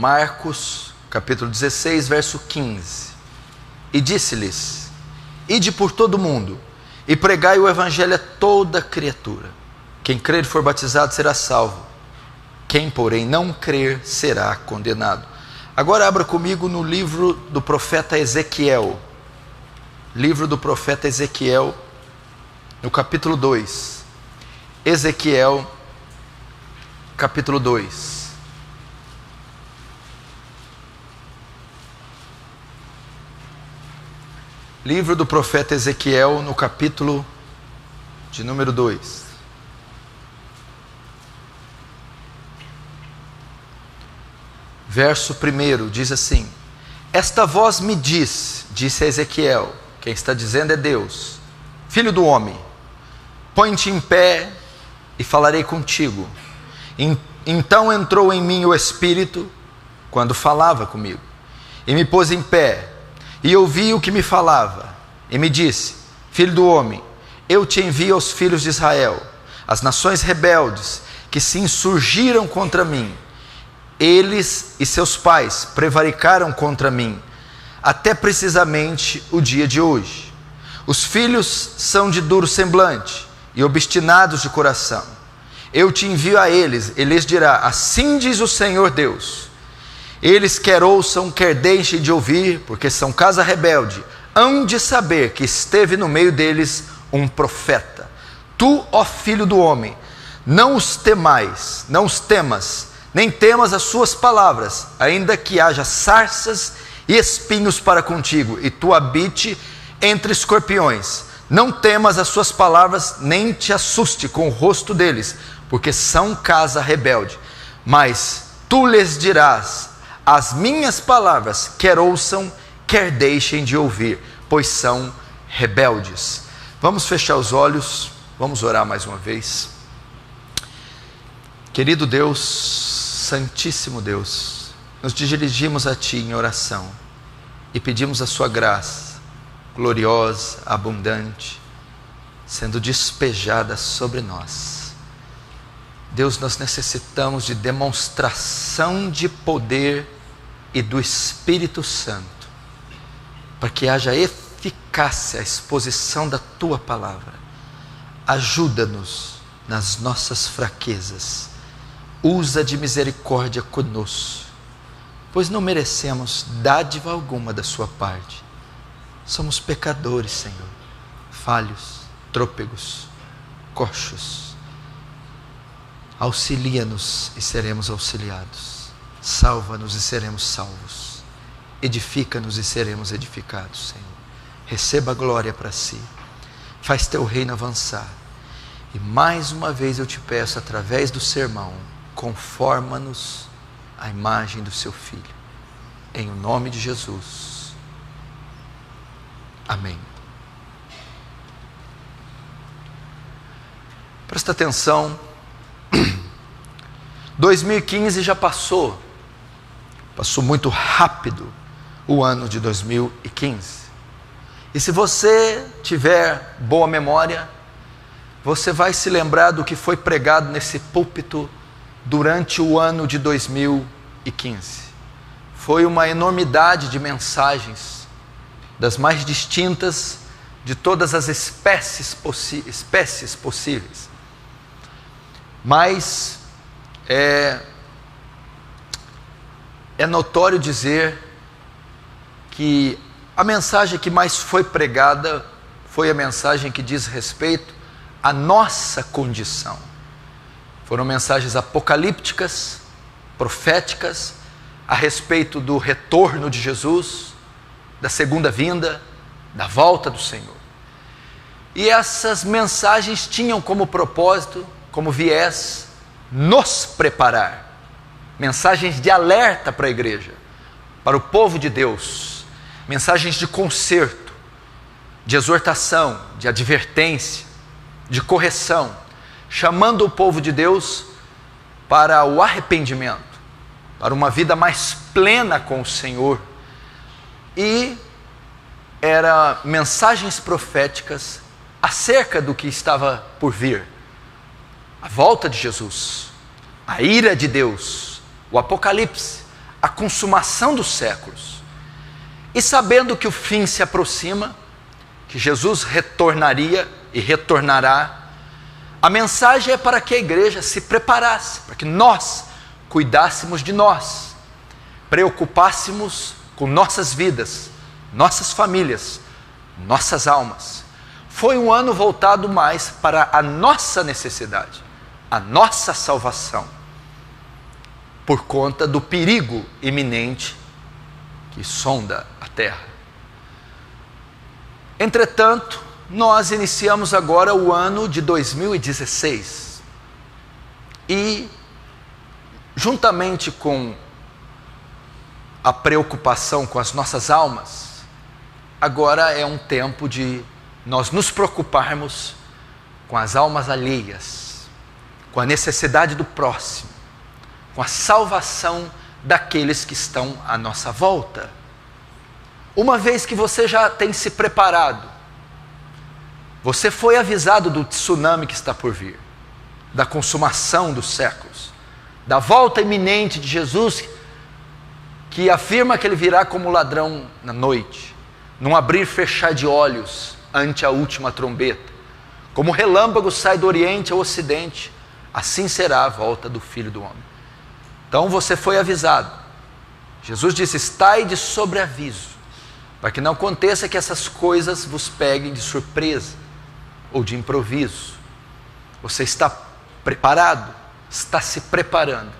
Marcos, capítulo 16, verso 15. E disse-lhes: ide por todo o mundo, e pregai o evangelho a toda criatura. Quem crer e for batizado será salvo. Quem, porém, não crer será condenado. Agora abra comigo no livro do profeta Ezequiel. Livro do profeta Ezequiel, no capítulo 2. Ezequiel, capítulo 2. Livro do profeta Ezequiel, no capítulo de número 2. Verso 1 diz assim: esta voz me diz, disse a Ezequiel, quem está dizendo é Deus: filho do homem, põe-te em pé e falarei contigo. Então entrou em mim o Espírito, quando falava comigo, e me pôs em pé, e ouvi o que me falava, e me disse: filho do homem, eu te envio aos filhos de Israel, as nações rebeldes, que se insurgiram contra mim. Eles e seus pais prevaricaram contra mim, até precisamente o dia de hoje. Os filhos são de duro semblante e obstinados de coração. Eu te envio a eles, e lhes dirá: assim diz o Senhor Deus. Eles quer ouçam, quer deixem de ouvir, porque são casa rebelde, hão de saber que esteve no meio deles um profeta. Tu, ó filho do homem, não os temais, não os temas, nem temas as suas palavras, ainda que haja sarças e espinhos para contigo, e tu habite entre escorpiões. Não temas as suas palavras, nem te assuste com o rosto deles, porque são casa rebelde. Mas tu lhes dirás: as minhas palavras, quer ouçam, quer deixem de ouvir, pois são rebeldes. Vamos fechar os olhos, vamos orar mais uma vez. Querido Deus, Santíssimo Deus, nos dirigimos a Ti em oração e pedimos a Sua graça gloriosa, abundante, sendo despejada sobre nós. Deus, nós necessitamos de demonstração de poder e do Espírito Santo, para que haja eficácia a exposição da Tua palavra. Ajuda-nos nas nossas fraquezas. Usa de misericórdia conosco, pois não merecemos dádiva alguma da sua parte. Somos pecadores, Senhor, falhos, trôpegos, coxos. Auxilia-nos e seremos auxiliados. Salva-nos e seremos salvos. Edifica-nos e seremos edificados, Senhor. Receba a glória para si. Faz teu reino avançar. E mais uma vez eu te peço, através do sermão, conforma-nos à imagem do seu Filho, em o nome de Jesus, amém. Presta atenção, 2015 já passou muito rápido o ano de 2015, e se você tiver boa memória, você vai se lembrar do que foi pregado nesse púlpito durante o ano de 2015. Foi uma enormidade de mensagens, das mais distintas, de todas as espécies possíveis. Mas é notório dizer que a mensagem que mais foi pregada foi a mensagem que diz respeito à nossa condição. Foram mensagens apocalípticas, proféticas, a respeito do retorno de Jesus, da segunda vinda, da volta do Senhor. E essas mensagens tinham como propósito, como viés, nos preparar. Mensagens de alerta para a igreja, para o povo de Deus. Mensagens de conserto, de exortação, de advertência, de correção, chamando o povo de Deus para o arrependimento, para uma vida mais plena com o Senhor. E eram mensagens proféticas acerca do que estava por vir. A volta de Jesus, a ira de Deus, o Apocalipse, a consumação dos séculos, e sabendo que o fim se aproxima, que Jesus retornaria e retornará, a mensagem é para que a igreja se preparasse, para que nós cuidássemos de nós, preocupássemos com nossas vidas, nossas famílias, nossas almas. Foi um ano voltado mais para a nossa necessidade, a nossa salvação, por conta do perigo iminente que sonda a terra. Entretanto, nós iniciamos agora o ano de 2016 e, juntamente com a preocupação com as nossas almas, agora é um tempo de nós nos preocuparmos com as almas alheias, com a necessidade do próximo, com a salvação daqueles que estão à nossa volta. Uma vez que você já tem se preparado, você foi avisado do tsunami que está por vir, da consumação dos séculos, da volta iminente de Jesus, que afirma que ele virá como ladrão na noite, num abrir e fechar de olhos ante a última trombeta. Como o relâmpago sai do oriente ao ocidente, assim será a volta do Filho do Homem. Então você foi avisado. Jesus disse: estai de sobreaviso, para que não aconteça que essas coisas vos peguem de surpresa ou de improviso. Você está preparado, está se preparando.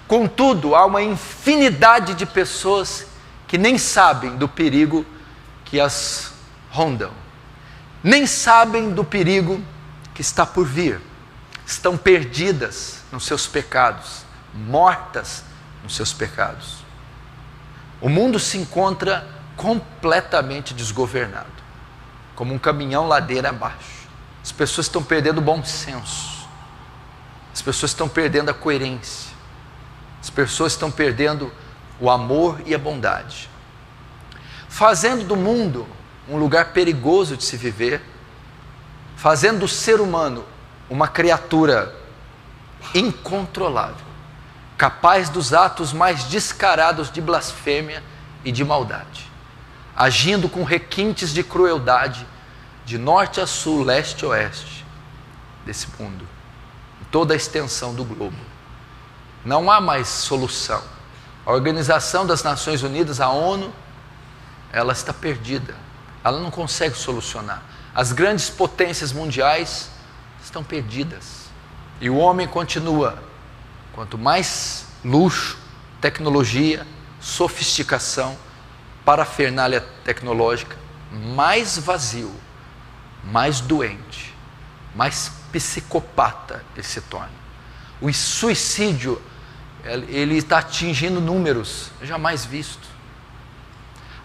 Contudo, há uma infinidade de pessoas que nem sabem do perigo que as rondam, nem sabem do perigo que está por vir. Estão perdidas nos seus pecados, mortas nos seus pecados. O mundo se encontra completamente desgovernado, como um caminhão ladeira abaixo. As pessoas estão perdendo o bom senso, as pessoas estão perdendo a coerência, as pessoas estão perdendo o amor e a bondade, fazendo do mundo um lugar perigoso de se viver, fazendo do ser humano uma criatura incontrolável, capaz dos atos mais descarados de blasfêmia e de maldade, agindo com requintes de crueldade de norte a sul, leste a oeste desse mundo, em toda a extensão do globo. Não há mais solução. A Organização das Nações Unidas, a ONU, ela está perdida. Ela não consegue solucionar. As grandes potências mundiais estão perdidas. E o homem continua. Quanto mais luxo, tecnologia, sofisticação, parafernália tecnológica, mais vazio, mais doente, mais psicopata ele se torna. O suicídio, ele está atingindo números jamais vistos.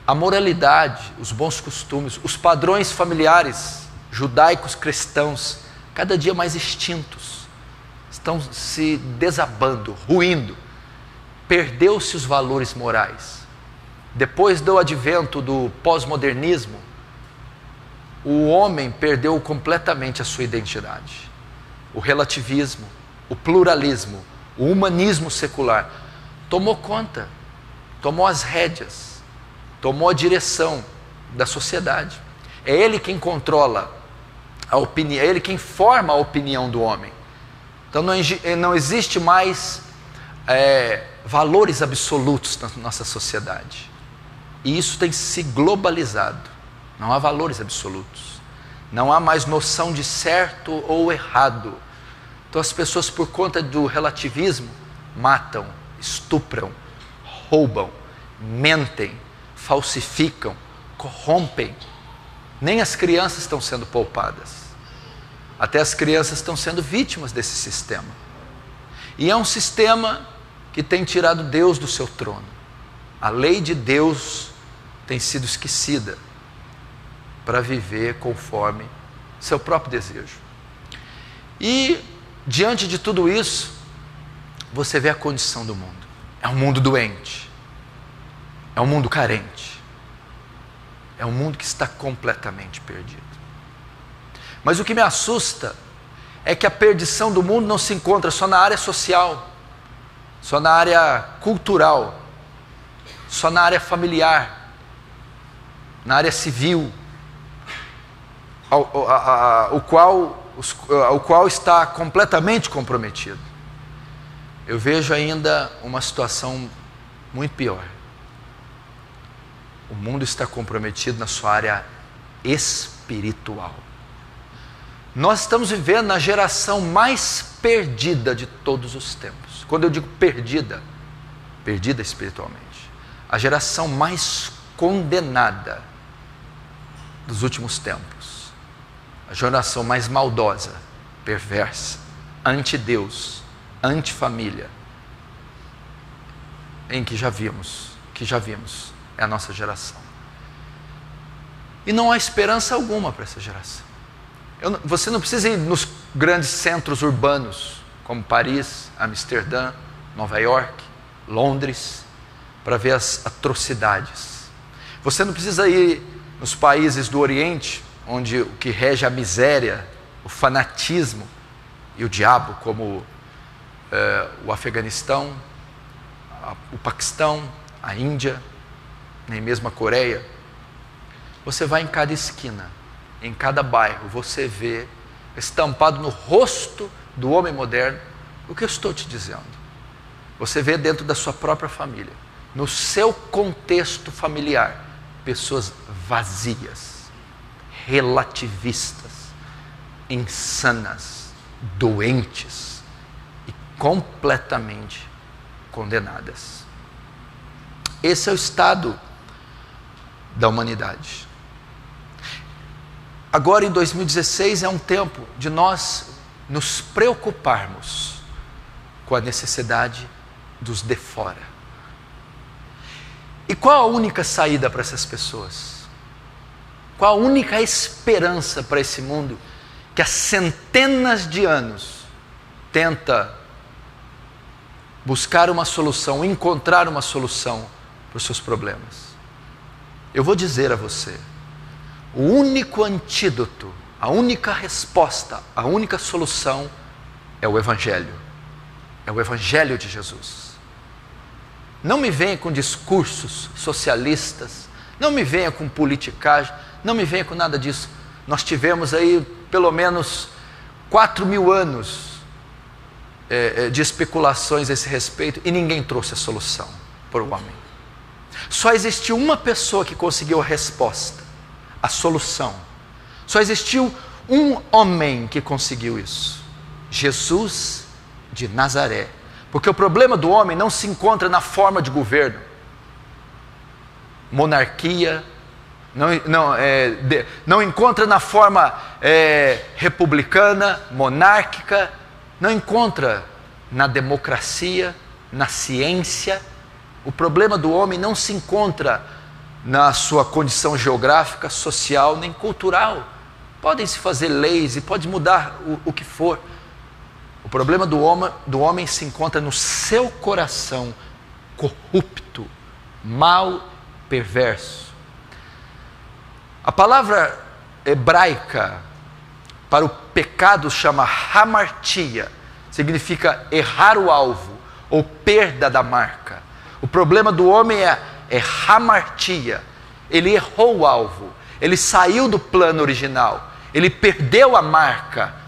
A moralidade, os bons costumes, os padrões familiares judaicos cristãos, cada dia mais extintos, estão se desabando, ruindo. Perdeu-se os valores morais. Depois do advento do pós-modernismo, o homem perdeu completamente a sua identidade. O relativismo, o pluralismo, o humanismo secular tomou conta, tomou as rédeas, tomou a direção da sociedade. É ele quem controla a opinião, é ele quem forma a opinião do homem. Então não existe mais valores absolutos na nossa sociedade. E isso tem se globalizado. Não há valores absolutos. Não há mais noção de certo ou errado. Então as pessoas, por conta do relativismo, matam, estupram, roubam, mentem, falsificam, corrompem. Nem as crianças estão sendo poupadas. Até as crianças estão sendo vítimas desse sistema. E é um sistema que tem tirado Deus do seu trono. A lei de Deus tem sido esquecida para viver conforme seu próprio desejo. E diante de tudo isso, você vê a condição do mundo. É um mundo doente. É um mundo carente. É um mundo que está completamente perdido. Mas o que me assusta é que a perdição do mundo não se encontra só na área social, só na área cultural, só na área familiar, na área civil, o qual está completamente comprometido. Eu vejo ainda uma situação muito pior. O mundo está comprometido na sua área espiritual. Nós estamos vivendo na geração mais perdida de todos os tempos. Quando eu digo perdida, perdida espiritualmente. A geração mais condenada dos últimos tempos. A geração mais maldosa, perversa, anti-Deus, anti-família, em que já vimos, é a nossa geração. E não há esperança alguma para essa geração. Você não precisa ir nos grandes centros urbanos, como Paris, Amsterdã, Nova York, Londres, para ver as atrocidades. Você não precisa ir nos países do Oriente, onde o que rege a miséria, o fanatismo e o diabo, como o Afeganistão, o Paquistão, a Índia, nem mesmo a Coreia. Você vai em cada esquina, em cada bairro, você vê estampado no rosto do homem moderno o que eu estou te dizendo. Você vê dentro da sua própria família, no seu contexto familiar, pessoas vazias, relativistas, insanas, doentes e completamente condenadas. Esse é o estado da humanidade. Agora, em 2016, é um tempo de nós nos preocuparmos com a necessidade dos de fora. E qual a única saída para essas pessoas? Qual a única esperança para esse mundo que há centenas de anos tenta buscar uma solução, encontrar uma solução para os seus problemas? Eu vou dizer a você, o único antídoto, a única resposta, a única solução é o Evangelho. É o Evangelho de Jesus. Não me venha com discursos socialistas, não me venha com politicagem, não me venha com nada disso. Nós tivemos aí pelo menos 4.000 anos de especulações a esse respeito e ninguém trouxe a solução para o homem. Só existiu uma pessoa que conseguiu a resposta, a solução. Só existiu um homem que conseguiu isso: Jesus de Nazaré. Porque o problema do homem não se encontra na forma de governo, monarquia, não encontra na forma republicana, monárquica, não encontra na democracia, na ciência. O problema do homem não se encontra na sua condição geográfica, social, nem cultural. Podem se fazer leis e pode mudar o que for. O problema do homem se encontra no seu coração corrupto, mau, perverso. A palavra hebraica para o pecado chama hamartia, significa errar o alvo ou perda da marca. O problema do homem é hamartia, ele errou o alvo, ele saiu do plano original, ele perdeu a marca,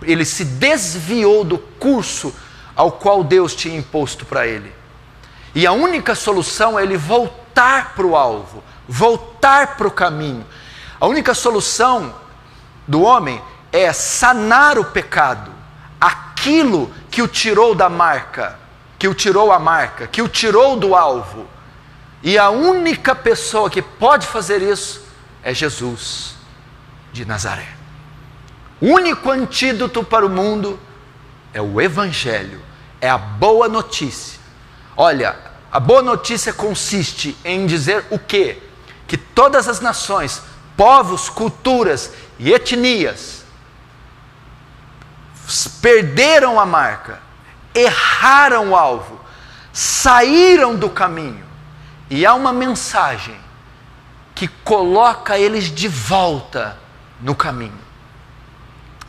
ele se desviou do curso ao qual Deus tinha imposto para ele. E a única solução é ele voltar para o alvo, voltar para o caminho. A única solução do homem é sanar o pecado, aquilo que o tirou da marca, que o tirou a marca, que o tirou do alvo. E a única pessoa que pode fazer isso é Jesus de Nazaré. O único antídoto para o mundo é o Evangelho, é a boa notícia. Olha, a boa notícia consiste em dizer o quê? Que todas as nações, povos, culturas e etnias perderam a marca, erraram o alvo, saíram do caminho. E há uma mensagem que coloca eles de volta no caminho.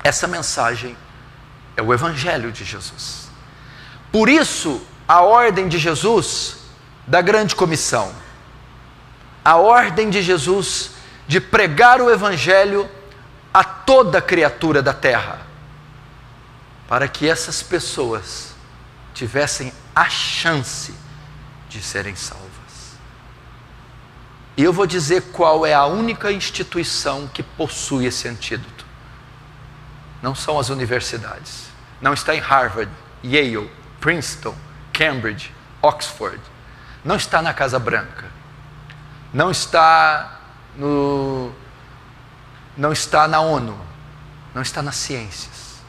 Essa mensagem é o Evangelho de Jesus. Por isso, a ordem de Jesus da grande comissão. A ordem de Jesus de pregar o Evangelho a toda criatura da terra, para que essas pessoas tivessem a chance de serem salvas. E eu vou dizer qual é a única instituição que possui esse antídoto. Não são as universidades. Não está em Harvard, Yale, Princeton, Cambridge, Oxford. Não está na Casa Branca. Não está na ONU. Não está nas ciências.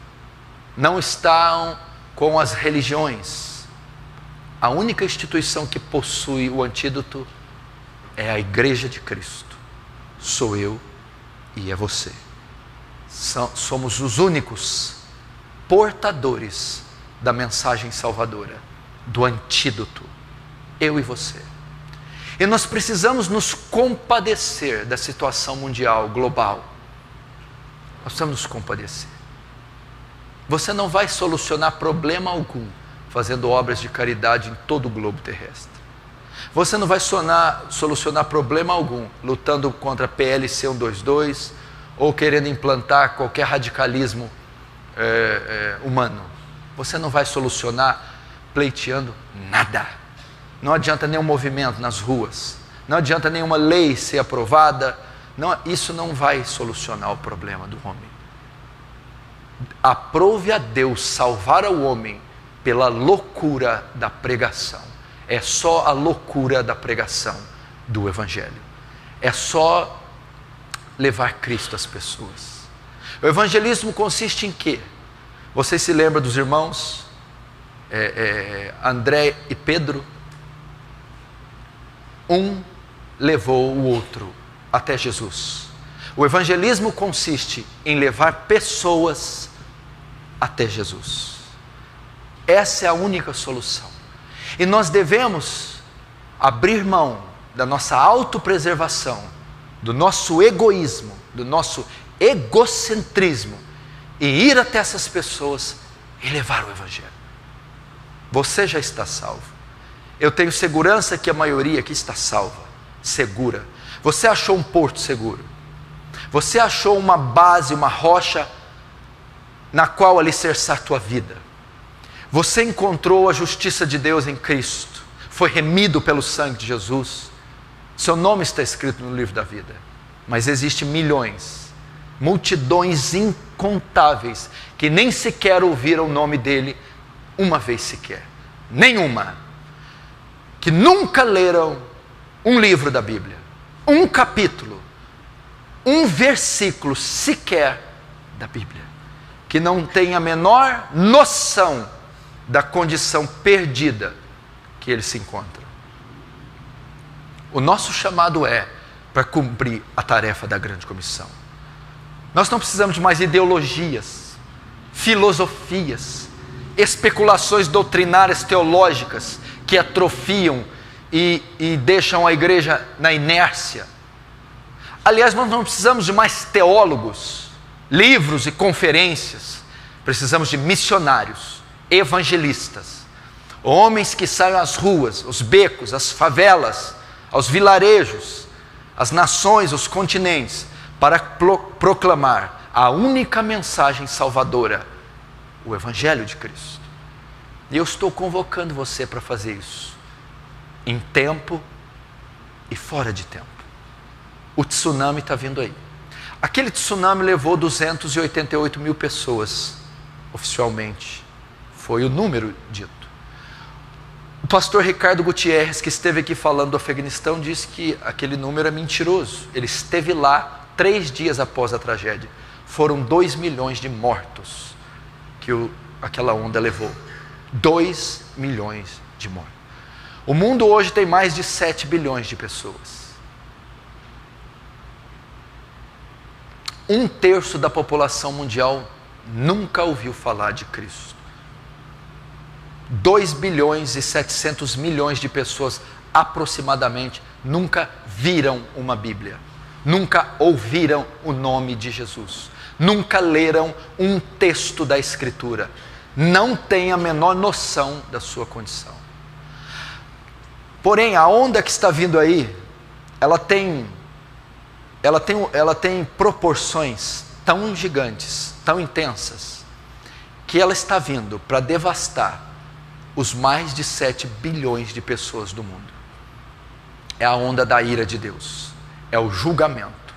Não está com as religiões. A única instituição que possui o antídoto é a Igreja de Cristo. Sou eu e é você. Somos os únicos portadores da mensagem salvadora, do antídoto. Eu e você. E nós precisamos nos compadecer da situação mundial, global. Nós precisamos nos compadecer. Você não vai solucionar problema algum fazendo obras de caridade em todo o globo terrestre. Você não vai solucionar problema algum lutando contra a PLC 122 ou querendo implantar qualquer radicalismo humano. Você não vai solucionar pleiteando nada. Não adianta nenhum movimento nas ruas. Não adianta nenhuma lei ser aprovada. Isso não vai solucionar o problema do homem. Aprove a Deus salvar o homem pela loucura da pregação. É só a loucura da pregação do Evangelho. É só levar Cristo às pessoas. O evangelismo consiste em quê? Vocês se lembram dos irmãos André e Pedro? Um levou o outro até Jesus. O evangelismo consiste em levar pessoas até Jesus. Essa é a única solução. E nós devemos abrir mão da nossa autopreservação, do nosso egoísmo, do nosso egocentrismo e ir até essas pessoas e levar o Evangelho. Você já está salvo. Eu tenho segurança que a maioria aqui está salva, segura. Você achou um porto seguro. Você achou uma base, uma rocha na qual alicerçar a tua vida. Você encontrou a justiça de Deus em Cristo. Foi remido pelo sangue de Jesus. Seu nome está escrito no livro da vida. Mas existem milhões, multidões incontáveis que nem sequer ouviram o nome dele uma vez sequer. Nenhuma. Que nunca leram um livro da Bíblia, um capítulo, um versículo sequer da Bíblia. Que não tem a menor noção da condição perdida que eles se encontram. O nosso chamado é para cumprir a tarefa da grande comissão. Nós não precisamos de mais ideologias, filosofias, especulações doutrinárias teológicas que atrofiam e deixam a igreja na inércia. Aliás, nós não precisamos de mais teólogos, livros e conferências. Precisamos de missionários, evangelistas, homens que saiam às ruas, os becos, as favelas, aos vilarejos, às nações, os continentes, para proclamar a única mensagem salvadora, o Evangelho de Cristo. E eu estou convocando você para fazer isso, em tempo e fora de tempo. O tsunami está vindo aí. Aquele tsunami levou 288 mil pessoas, oficialmente. Foi o número dito. O pastor Ricardo Gutierrez, que esteve aqui falando do Afeganistão, disse que aquele número é mentiroso. Ele esteve lá 3 dias após a tragédia. Foram 2 milhões de mortos que aquela onda levou. 2 milhões de mortos. O mundo hoje tem mais de 7 bilhões de pessoas. 1/3 da população mundial nunca ouviu falar de Cristo. 2 bilhões e 700 milhões de pessoas aproximadamente nunca viram uma Bíblia, nunca ouviram o nome de Jesus, nunca leram um texto da Escritura, não têm a menor noção da sua condição. Porém, a onda que está vindo aí, ela tem proporções tão gigantes, tão intensas, que ela está vindo para devastar os mais de 7 bilhões de pessoas do mundo. É a onda da ira de Deus, é o julgamento,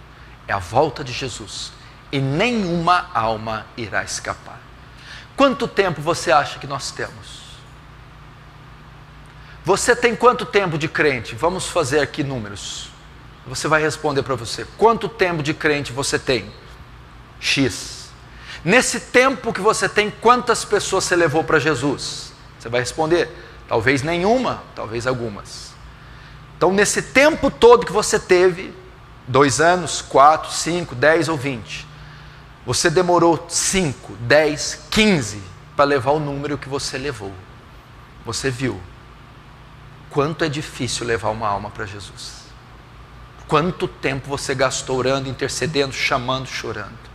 é a volta de Jesus, e nenhuma alma irá escapar. Quanto tempo você acha que nós temos? Você tem quanto tempo de crente? Vamos fazer aqui números. Você vai responder para você. Quanto tempo de crente você tem? X. Nesse tempo que você tem, quantas pessoas você levou para Jesus? Você vai responder, talvez nenhuma, talvez algumas. Então, nesse tempo todo que você teve, 2 anos, 4, 5, 10 ou 20, você demorou 5, 10, 15 para levar o número que você levou. Você viu quanto é difícil levar uma alma para Jesus. Quanto tempo você gastou orando, intercedendo, chamando, chorando.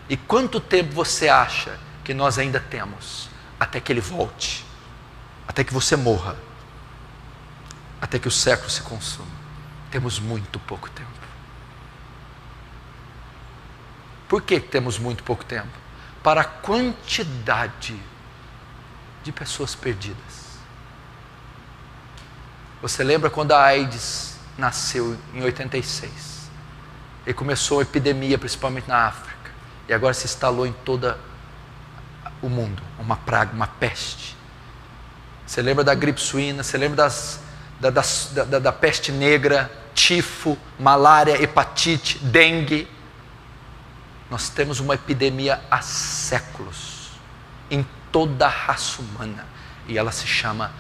E quanto tempo você acha que nós ainda temos até que Ele volte, até que você morra, até que o século se consuma? Temos muito pouco tempo. Por que temos muito pouco tempo? Para a quantidade de pessoas perdidas. Você lembra quando a AIDS nasceu em 86? E começou a epidemia, principalmente na África. E agora se instalou em todo o mundo, uma praga, uma peste. Você lembra da gripe suína, você lembra da peste negra, tifo, malária, hepatite, dengue. Nós temos uma epidemia há séculos, em toda a raça humana, e ela se chama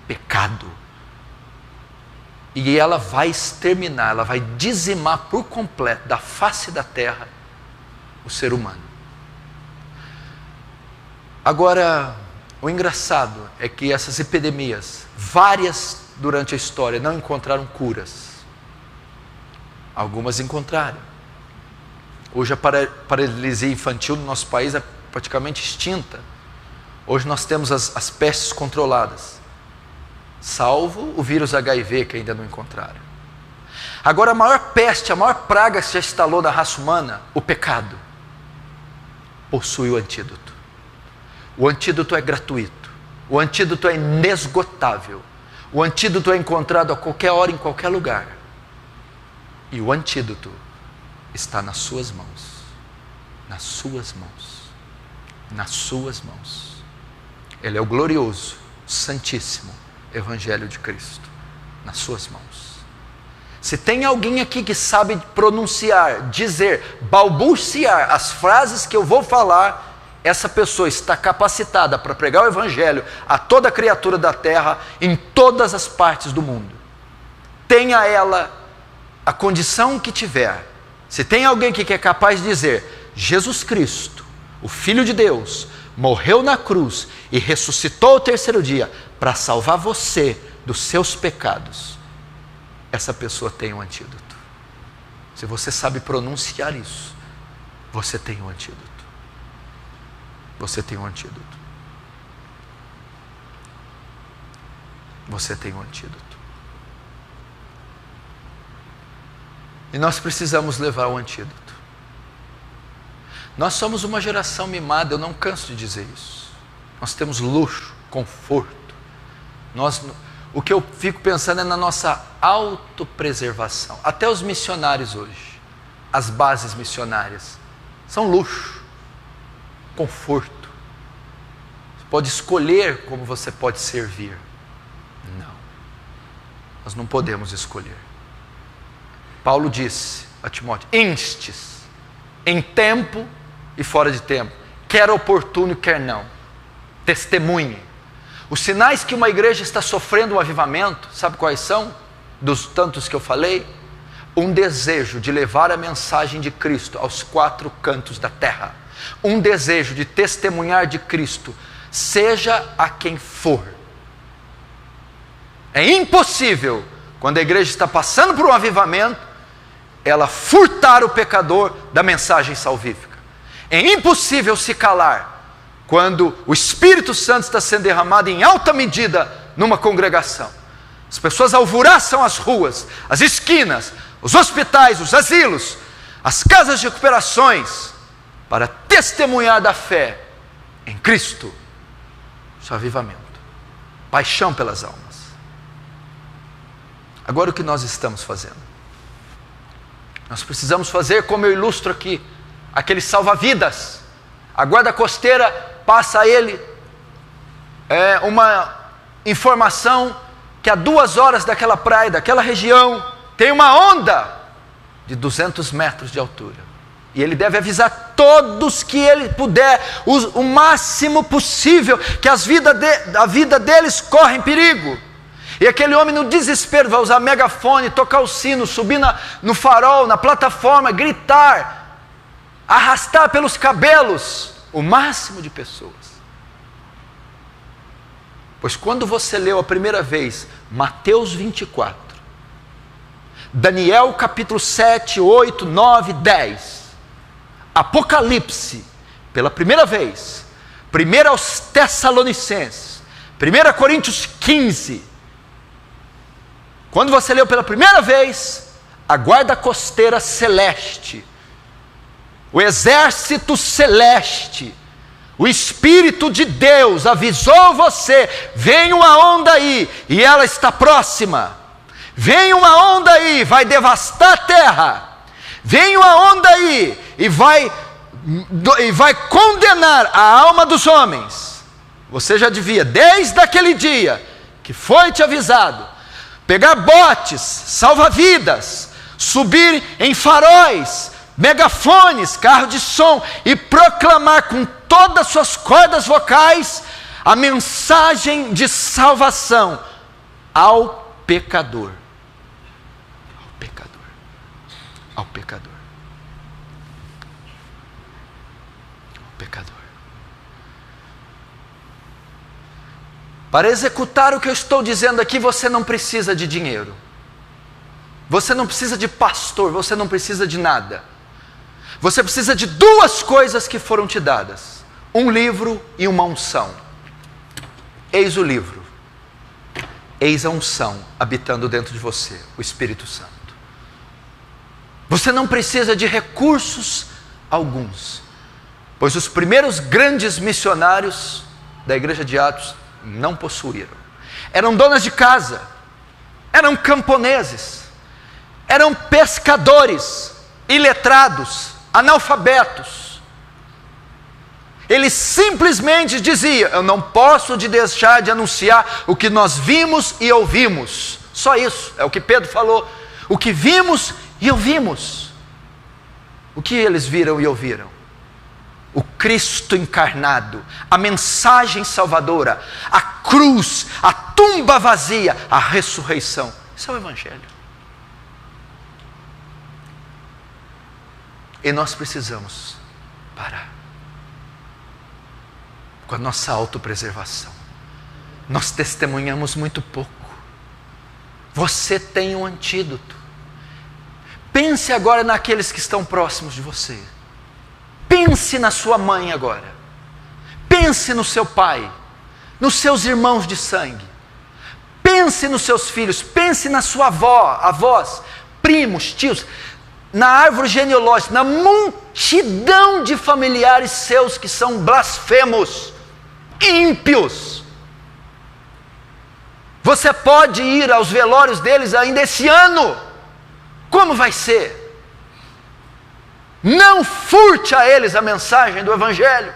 pecado. E ela vai exterminar, ela vai dizimar por completo da face da terra o ser humano. Agora, o engraçado é que essas epidemias, várias durante a história, não encontraram curas. Algumas encontraram. Hoje a paralisia infantil no nosso país é praticamente extinta. Hoje nós temos as pestes controladas, salvo o vírus HIV que ainda não encontraram. Agora a maior peste, a maior praga que já instalou na raça humana, o pecado, possui o antídoto. O antídoto é gratuito, o antídoto é inesgotável, o antídoto é encontrado a qualquer hora, em qualquer lugar. E o antídoto está nas suas mãos, nas suas mãos, nas suas mãos. Ele é o glorioso, santíssimo Evangelho de Cristo, nas suas mãos. Se tem alguém aqui que sabe pronunciar, dizer, balbuciar as frases que eu vou falar, essa pessoa está capacitada para pregar o Evangelho a toda criatura da terra, em todas as partes do mundo. Tenha ela a condição que tiver. Se tem alguém que é capaz de dizer, Jesus Cristo, o Filho de Deus, morreu na cruz e ressuscitou ao terceiro dia para salvar você dos seus pecados, essa pessoa tem um antídoto. Se você sabe pronunciar isso, você tem um antídoto. Você tem um antídoto. Você tem um antídoto. E nós precisamos levar o antídoto. Nós somos uma geração mimada, eu não canso de dizer isso. Nós temos luxo, conforto. O que eu fico pensando é na nossa autopreservação. Até os missionários hoje, as bases missionárias, são luxo, conforto. Você pode escolher como você pode servir. Não. Nós não podemos escolher. Paulo disse a Timóteo, instes, em tempo e fora de tempo, quer oportuno, quer não, testemunhe. Os sinais que uma igreja está sofrendo um avivamento, sabe quais são? Dos tantos que eu falei, um desejo de levar a mensagem de Cristo aos 4 cantos da terra, um desejo de testemunhar de Cristo, seja a quem for. É impossível, quando a igreja está passando por um avivamento, ela furtar o pecador da mensagem salvífica. É impossível se calar quando o Espírito Santo está sendo derramado em alta medida numa congregação. As pessoas alvoroçam as ruas, as esquinas, os hospitais, os asilos, as casas de recuperações, para testemunhar da fé em Cristo. Isso é avivamento, paixão pelas almas. Agora o que nós estamos fazendo? Nós precisamos fazer como eu ilustro aqui, aquele salva-vidas. A guarda costeira passa a ele uma informação que a 2 horas daquela praia, daquela região, tem uma onda de 200 metros de altura. E ele deve avisar todos que ele puder, o máximo possível, que a vida deles corre em perigo. E aquele homem no desespero vai usar megafone, tocar o sino, subir no farol, na plataforma, gritar, arrastar pelos cabelos o máximo de pessoas. Pois quando você leu a primeira vez Mateus 24, Daniel capítulo 7, 8, 9, 10, Apocalipse, pela primeira vez, 1 aos Tessalonicenses, 1 Coríntios 15, quando você leu pela primeira vez, a guarda costeira celeste, o exército celeste, o Espírito de Deus avisou você, vem uma onda aí, e ela está próxima, vem uma onda aí, vai devastar a terra, vem uma onda aí, e vai condenar a alma dos homens. Você já devia, desde aquele dia que foi te avisado, pegar botes, salva-vidas, subir em faróis, megafones, carro de som, e proclamar com todas as suas cordas vocais a mensagem de salvação ao pecador. Ao pecador. Ao pecador. Ao pecador. Para executar o que eu estou dizendo aqui, você não precisa de dinheiro. Você não precisa de pastor, você não precisa de nada. Você precisa de 2 coisas que foram te dadas: um livro e uma unção. Eis o livro, eis a unção habitando dentro de você, o Espírito Santo. Você não precisa de recursos alguns, pois os primeiros grandes missionários da igreja de Atos não possuíram. Eram donas de casa, eram camponeses, eram pescadores, iletrados, analfabetos. Eles simplesmente diziam: eu não posso deixar de anunciar o que nós vimos e ouvimos. Só isso, é o que Pedro falou. O que vimos e ouvimos. O que eles viram e ouviram? O Cristo encarnado, a mensagem salvadora, a cruz, a tumba vazia, a ressurreição. Isso é o Evangelho. E nós precisamos parar com a nossa autopreservação. Nós testemunhamos muito pouco. Você tem um antídoto. Pense agora naqueles que estão próximos de você. Pense na sua mãe agora. Pense no seu pai, nos seus irmãos de sangue. Pense nos seus filhos, pense na sua avó, avós, primos, tios, na árvore genealógica, na multidão de familiares seus que são blasfemos, ímpios. Você pode ir aos velórios deles ainda esse ano. Como vai ser? Não furte a eles a mensagem do Evangelho.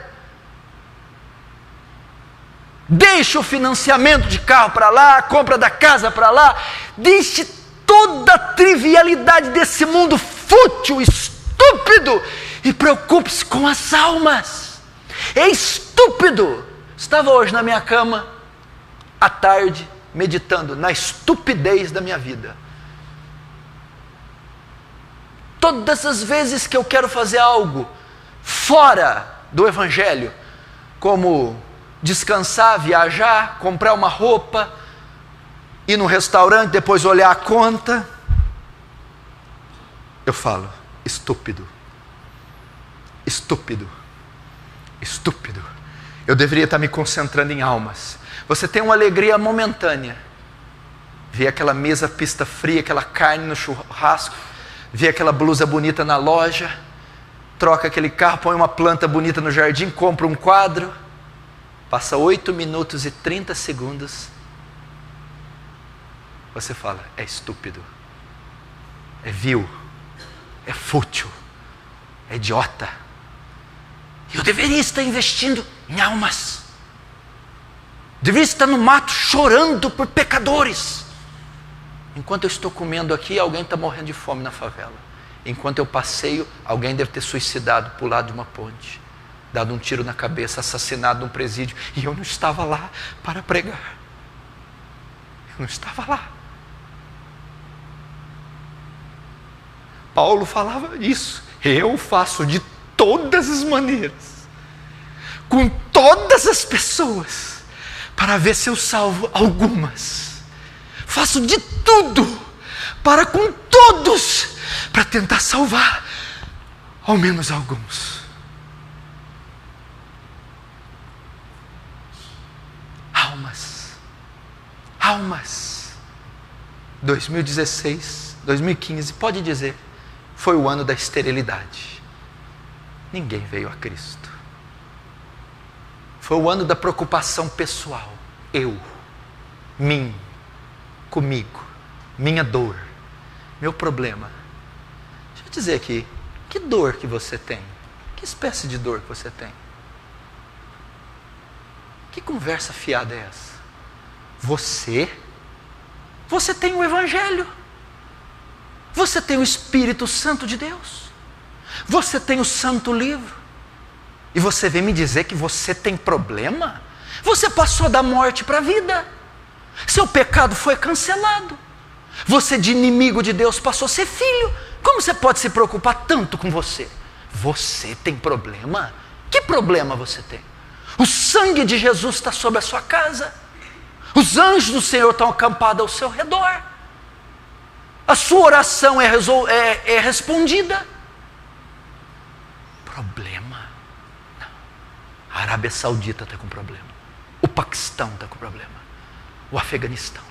Deixe o financiamento de carro para lá, a compra da casa para lá. Deixe toda a trivialidade desse mundo fútil, estúpido, e preocupe-se com as almas. É estúpido. Estava hoje na minha cama, à tarde, meditando na estupidez da minha vida. Todas as vezes que eu quero fazer algo fora do Evangelho, como descansar, viajar, comprar uma roupa, ir no restaurante, depois olhar a conta, eu falo: estúpido, estúpido, estúpido. Eu deveria estar me concentrando em almas. Você tem uma alegria momentânea, vê aquela mesa pista fria, aquela carne no churrasco, vê aquela blusa bonita na loja, troca aquele carro, põe uma planta bonita no jardim, compra um quadro, passa 8 minutos e 30 segundos, você fala, é estúpido, é vil, é fútil, é idiota. Eu deveria estar investindo em almas. Deveria estar no mato chorando por pecadores. Enquanto eu estou comendo aqui, alguém está morrendo de fome na favela. Enquanto eu passeio, alguém deve ter suicidado, pulado de uma ponte, dado um tiro na cabeça, assassinado num presídio. E eu não estava lá para pregar. Eu não estava lá. Paulo falava isso. Eu faço de todas as maneiras, com todas as pessoas, para ver se eu salvo algumas. Faço de tudo para com todos, para tentar salvar ao menos alguns. Almas. 2016, 2015, pode dizer, foi o ano da esterilidade. Ninguém veio a Cristo. Foi o ano da preocupação pessoal. Eu, mim, comigo, minha dor, meu problema. Deixa eu dizer aqui, que dor que você tem? Que espécie de dor que você tem? Que conversa fiada é essa? Você tem o Evangelho. Você tem o Espírito Santo de Deus. Você tem o Santo Livro. E você vem me dizer que você tem problema? Você passou da morte para a vida. Seu pecado foi cancelado. Você de inimigo de Deus passou a ser filho. Como você pode se preocupar tanto com você? Você tem problema? Que problema você tem? O sangue de Jesus está sobre a sua casa. Os anjos do Senhor estão acampados ao seu redor. A sua oração é respondida. Problema? Não. A Arábia Saudita está com problema. O Paquistão está com problema. O Afeganistão.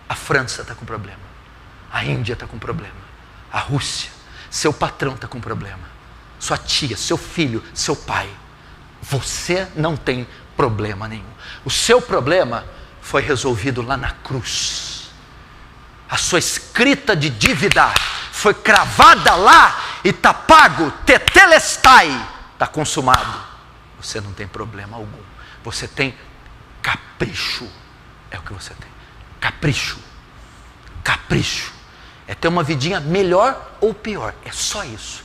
A França está com problema. A Índia está com problema. A Rússia. Seu patrão está com problema. Sua tia, seu filho, seu pai. Você não tem problema nenhum. O seu problema foi resolvido lá na cruz. A sua escrita de dívida foi cravada lá e está pago, tetelestai, está consumado. Você não tem problema algum. Você tem capricho. É o que você tem. Capricho. Capricho. É ter uma vidinha melhor ou pior. É só isso.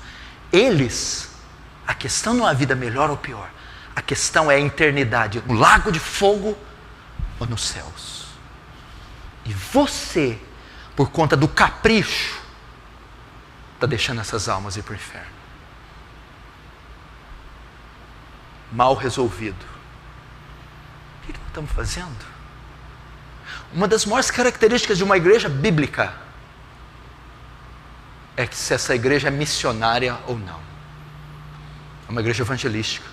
A questão não é a vida melhor ou pior. A questão é a eternidade no lago de fogo ou nos céus. E você, por conta do capricho, está deixando essas almas ir para o inferno. Mal resolvido. O que nós estamos fazendo? Uma das maiores características de uma igreja bíblica é que se essa igreja é missionária ou não. É uma igreja evangelística.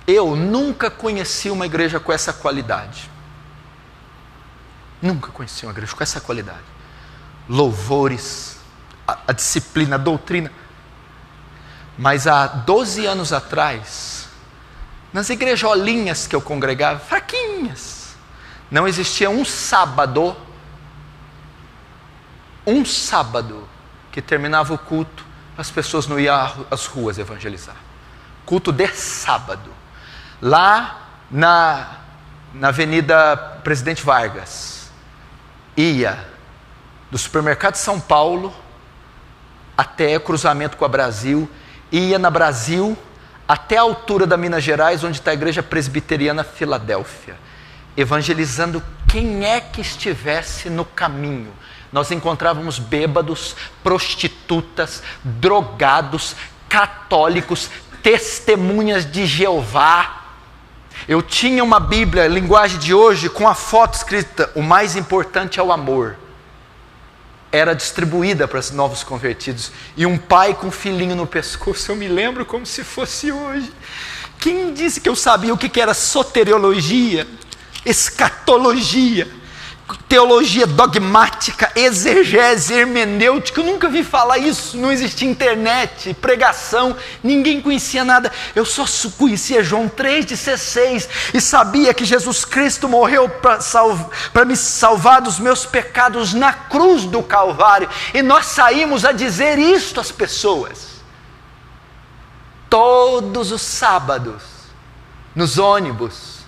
Eu nunca conheci uma igreja com essa qualidade. Nunca conheci uma igreja com essa qualidade. Louvores, a disciplina, a doutrina. Mas há 12 anos atrás, nas igrejolinhas que eu congregava, fraquinhas, não existia um sábado que terminava o culto, as pessoas não iam às ruas evangelizar. Culto de sábado. Lá na Avenida Presidente Vargas, ia do supermercado de São Paulo até o cruzamento com a Brasil, ia na Brasil até a altura da Minas Gerais, onde está a Igreja Presbiteriana Filadélfia, evangelizando quem é que estivesse no caminho. Nós encontrávamos bêbados, prostitutas, drogados, católicos, testemunhas de Jeová. Eu tinha uma Bíblia, linguagem de hoje, com a foto escrita: o mais importante é o amor. Era distribuída para os novos convertidos. E um pai com um filhinho no pescoço, eu me lembro como se fosse hoje. Quem disse que eu sabia o que era soteriologia, escatologia? teologia dogmática, exegese, hermenêutica. Eu nunca vi falar isso. Não existia internet, pregação, ninguém conhecia nada. Eu só conhecia João 3,16 e sabia que Jesus Cristo morreu para me salvar dos meus pecados na cruz do Calvário. E nós saímos a dizer isto às pessoas todos os sábados, nos ônibus,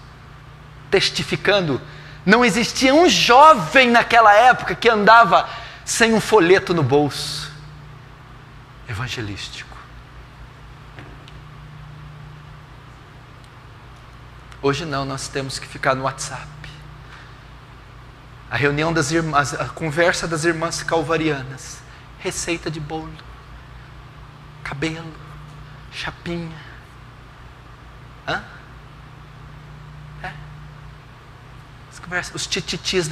testificando. Não existia um jovem naquela época que andava sem um folheto no bolso, evangelístico. Hoje não, nós temos que ficar no WhatsApp. A reunião das irmãs, a conversa das irmãs calvarianas, receita de bolo, cabelo, chapinha. Hã? Os tititis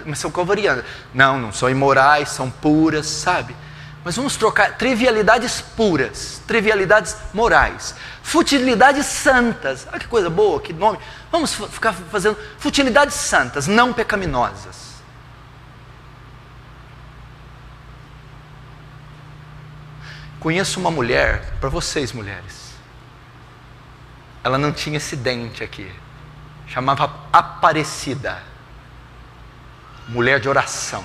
mas são calvarianas. Não são imorais, são puras, sabe? Mas vamos trocar trivialidades puras, trivialidades morais, futilidades santas. Olha que coisa boa, que nome. Vamos ficar fazendo futilidades santas, não pecaminosas. Conheço uma mulher, para vocês mulheres, ela não tinha esse dente aqui. Chamava Aparecida, mulher de oração,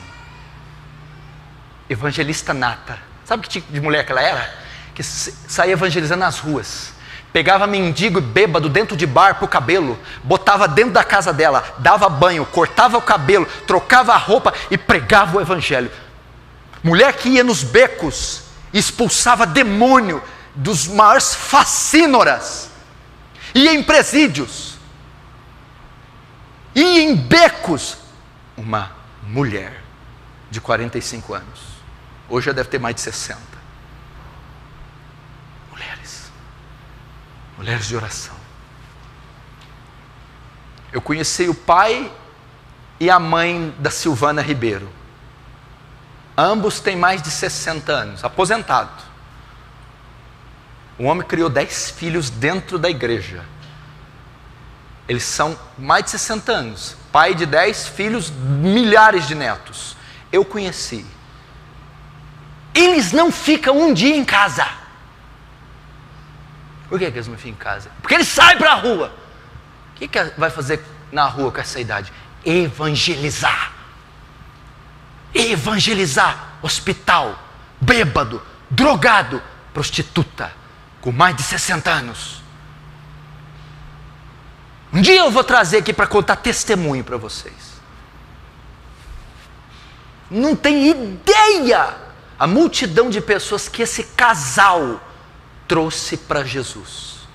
evangelista nata. Sabe que tipo de mulher que ela era? Que saía evangelizando nas ruas, pegava mendigo e bêbado dentro de bar para o cabelo, botava dentro da casa dela, dava banho, cortava o cabelo, trocava a roupa e pregava o evangelho. Mulher que ia nos becos e expulsava demônio dos maiores facínoras, ia em presídios, e em becos, uma mulher de 45 anos, hoje já deve ter mais de 60, mulheres de oração. Eu conheci o pai e a mãe da Silvana Ribeiro, ambos têm mais de 60 anos, aposentado. O homem criou 10 filhos dentro da igreja. Eles são mais de 60 anos, pai de 10 filhos, milhares de netos. Eu conheci. Eles não ficam um dia em casa. Por que eles não ficam em casa? Porque eles saem para a rua. O que vai fazer na rua com essa idade? Evangelizar. Evangelizar. Hospital, bêbado, drogado, prostituta, com mais de 60 anos. Um dia eu vou trazer aqui para contar testemunho para vocês. Não tem ideia a multidão de pessoas que esse casal trouxe para Jesus.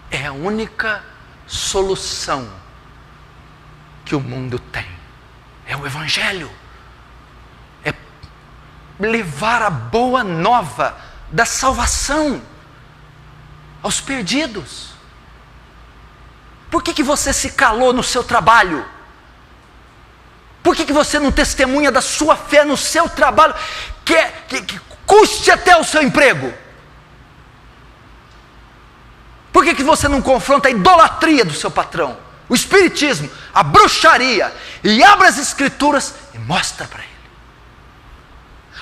É a única solução que o mundo tem. É o Evangelho. É levar a boa nova da salvação aos perdidos. Por que você se calou no seu trabalho? Por que você não testemunha da sua fé no seu trabalho, que custe até o seu emprego? Por que você não confronta a idolatria do seu patrão, o espiritismo, a bruxaria, e abre as escrituras e mostra para ele?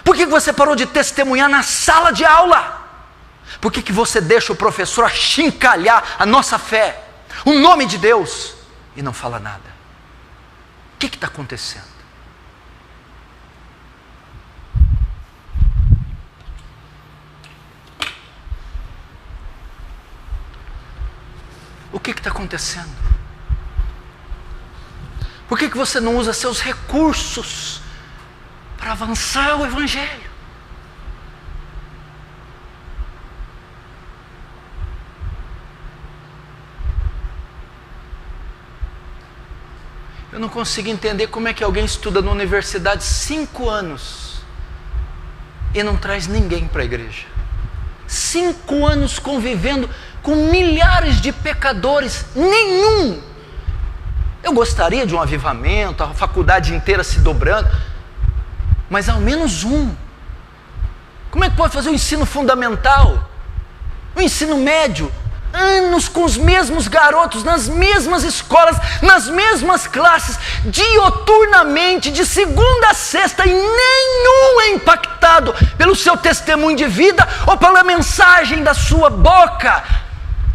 Por que você parou de testemunhar na sala de aula? Por que você deixa o professor achincalhar a nossa fé, o nome de Deus, e não fala nada? O que está acontecendo? O que está acontecendo? Por que você não usa seus recursos para avançar o Evangelho? Eu não consigo entender como é que alguém estuda na universidade 5 anos e não traz ninguém para a igreja. 5 anos convivendo com milhares de pecadores, nenhum. Eu gostaria de um avivamento, a faculdade inteira se dobrando, mas ao menos um. Como é que pode fazer o ensino fundamental, o ensino médio, anos com os mesmos garotos, nas mesmas escolas, nas mesmas classes, dioturnamente, de segunda a sexta, e nenhum é impactado pelo seu testemunho de vida ou pela mensagem da sua boca.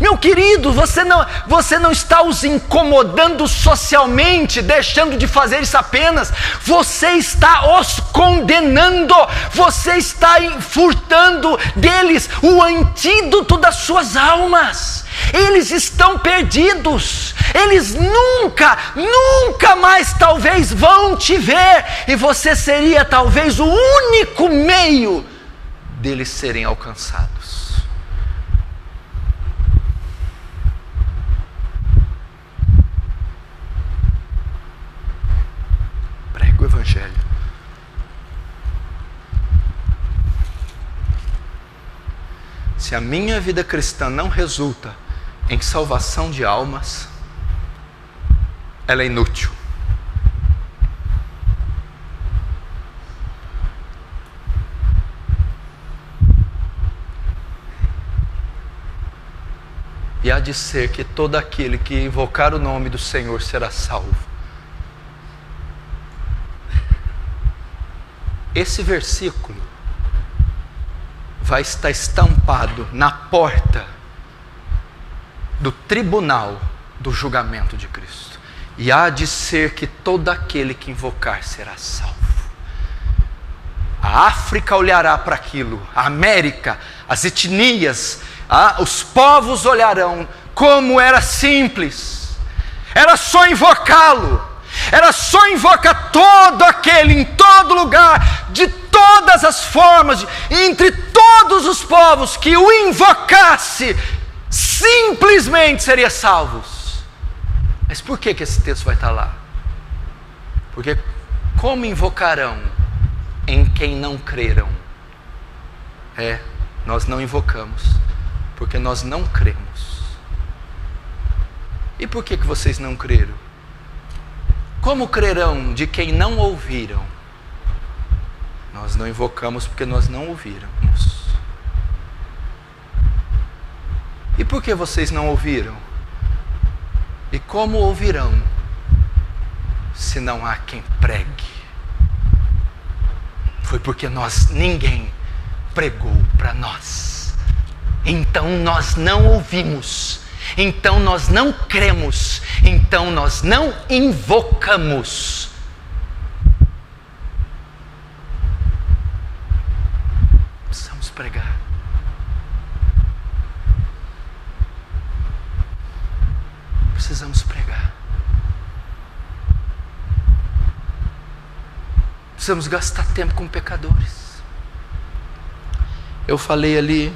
Meu querido, você não está os incomodando socialmente, deixando de fazer isso apenas, você está os condenando, você está furtando deles o antídoto das suas almas. Eles estão perdidos, eles nunca mais talvez vão te ver, e você seria talvez o único meio deles serem alcançados. O Evangelho. Se a minha vida cristã não resulta em salvação de almas, ela é inútil. E há de ser que todo aquele que invocar o nome do Senhor será salvo. Esse versículo vai estar estampado na porta do tribunal do julgamento de Cristo. E há de ser que todo aquele que invocar será salvo. A África olhará para aquilo, a América, as etnias, os povos olharão como era simples. Era só invocá-lo. Era só invocar todo aquele, em todo lugar, de todas as formas, entre todos os povos que o invocasse, simplesmente seria salvos. Mas por que esse texto vai estar lá? Porque como invocarão em quem não creram? Nós não invocamos, porque nós não cremos. E por que vocês não creram? Como crerão de quem não ouviram? Nós não invocamos porque nós não ouviramos. E por que vocês não ouviram? E como ouvirão se não há quem pregue? Foi porque ninguém pregou para nós. Então nós não ouvimos. Então nós não cremos, então nós não invocamos. Precisamos pregar. Precisamos pregar. Precisamos gastar tempo com pecadores. Eu falei ali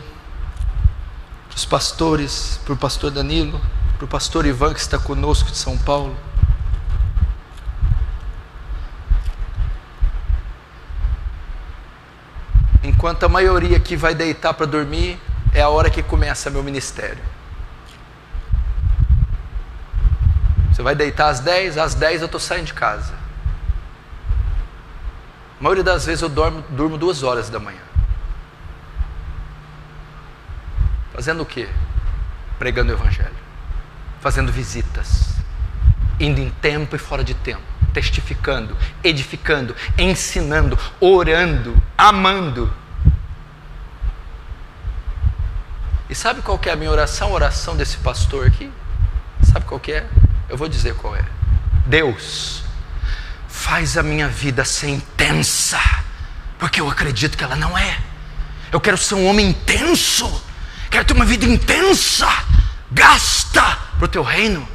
para os pastores, para o pastor Danilo, para o pastor Ivan que está conosco de São Paulo. Enquanto a maioria aqui vai deitar para dormir, é a hora que começa meu ministério. Você vai deitar às 10 eu estou saindo de casa. A maioria das vezes eu durmo 2 horas da manhã. Fazendo o quê? Pregando o Evangelho, fazendo visitas, indo em tempo e fora de tempo, testificando, edificando, ensinando, orando, amando. E sabe qual que é a minha oração? A oração desse pastor aqui? Sabe qual que é? Eu vou dizer qual é. Deus, faz a minha vida ser intensa, porque eu acredito que ela não é. Eu quero ser um homem intenso. Quero ter uma vida intensa, gasta para o teu reino.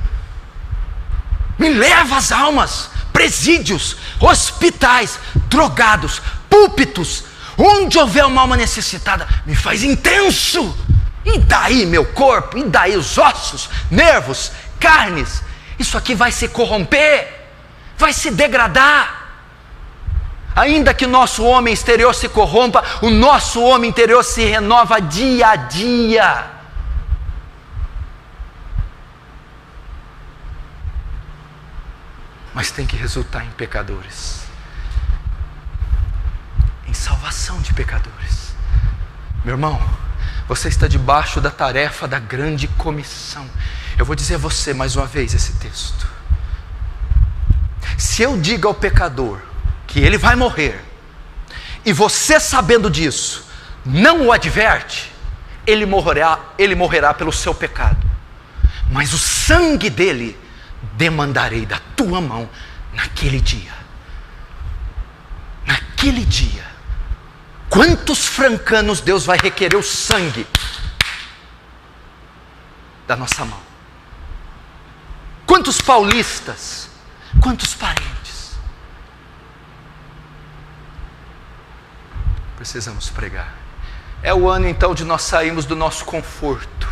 Me leva as almas, presídios, hospitais, drogados, púlpitos, onde houver uma alma necessitada, me faz intenso. E daí meu corpo, e daí os ossos, nervos, carnes, isso aqui vai se corromper, vai se degradar. Ainda que o nosso homem exterior se corrompa, o nosso homem interior se renova dia a dia. Mas tem que resultar em pecadores, em salvação de pecadores. Meu irmão, Você está debaixo da tarefa da grande comissão. Eu vou dizer a você mais uma vez esse texto. Se eu digo ao pecador que ele vai morrer, e você sabendo disso, não o adverte, ele morrerá pelo seu pecado. Mas o sangue dele demandarei da tua mão naquele dia. Naquele dia. Quantos francanos Deus vai requerer o sangue da nossa mão? Quantos paulistas? Quantos parentes? Precisamos pregar. É o ano então de nós sairmos do nosso conforto,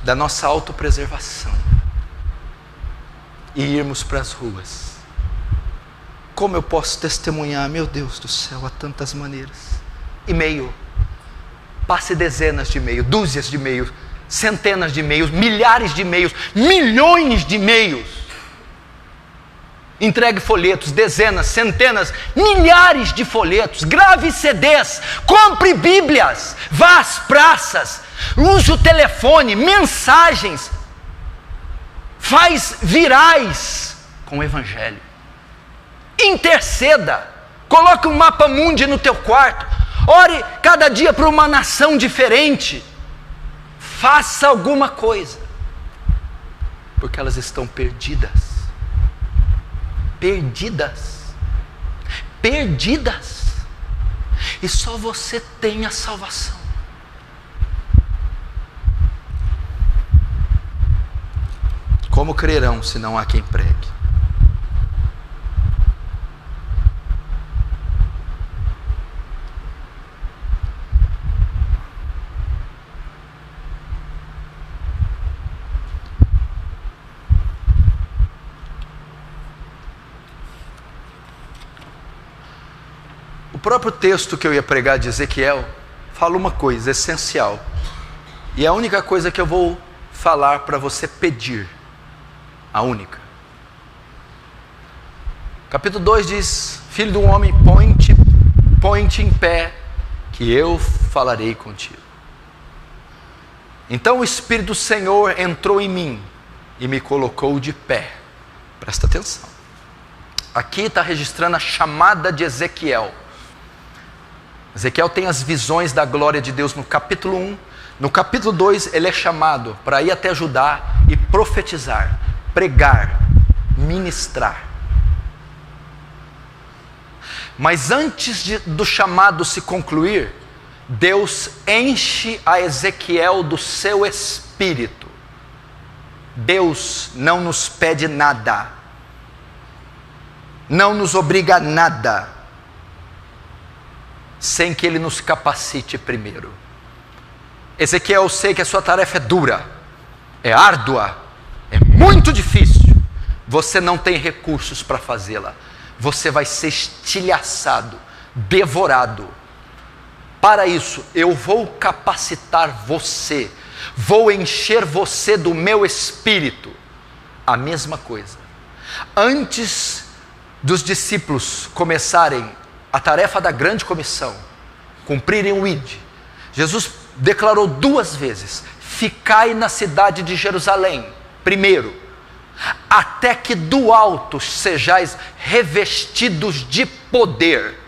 da nossa autopreservação e irmos para as ruas. Como eu posso testemunhar, meu Deus do céu, há tantas maneiras. E-mail, passe dezenas de e-mails, dúzias de e-mails, centenas de e-mails, milhares de e-mails, milhões de e-mails. Entregue folhetos, dezenas, centenas, milhares de folhetos, grave CDs, compre Bíblias, vá às praças, use o telefone, mensagens, faz virais com o Evangelho. Interceda, coloque um mapa mundi no teu quarto, ore cada dia para uma nação diferente, faça alguma coisa, porque elas estão perdidas, e só você tem a salvação. Como crerão se não há quem pregue? O próprio texto que eu ia pregar de Ezequiel fala uma coisa essencial, e é a única coisa que eu vou falar para você pedir, a única. Capítulo 2 diz: Filho do homem, põe-te em pé, que eu falarei contigo. Então o Espírito do Senhor entrou em mim e me colocou de pé. Presta atenção, aqui está registrando a chamada de Ezequiel. Ezequiel tem as visões da glória de Deus no capítulo 1. No capítulo 2 ele é chamado para ir até Judá e profetizar, pregar, ministrar. Mas antes do chamado se concluir, Deus enche a Ezequiel do seu espírito. Deus não nos pede nada, não nos obriga a nada, sem que Ele nos capacite primeiro. Ezequiel, eu sei que a sua tarefa é dura, é árdua, é muito difícil, você não tem recursos para fazê-la, você vai ser estilhaçado, devorado. Para isso, eu vou capacitar você, vou encher você do meu espírito. A mesma coisa, antes dos discípulos começarem a tarefa da grande comissão, cumprirem o ID, Jesus declarou 2 vezes: ficai na cidade de Jerusalém, primeiro, até que do alto sejais revestidos de poder.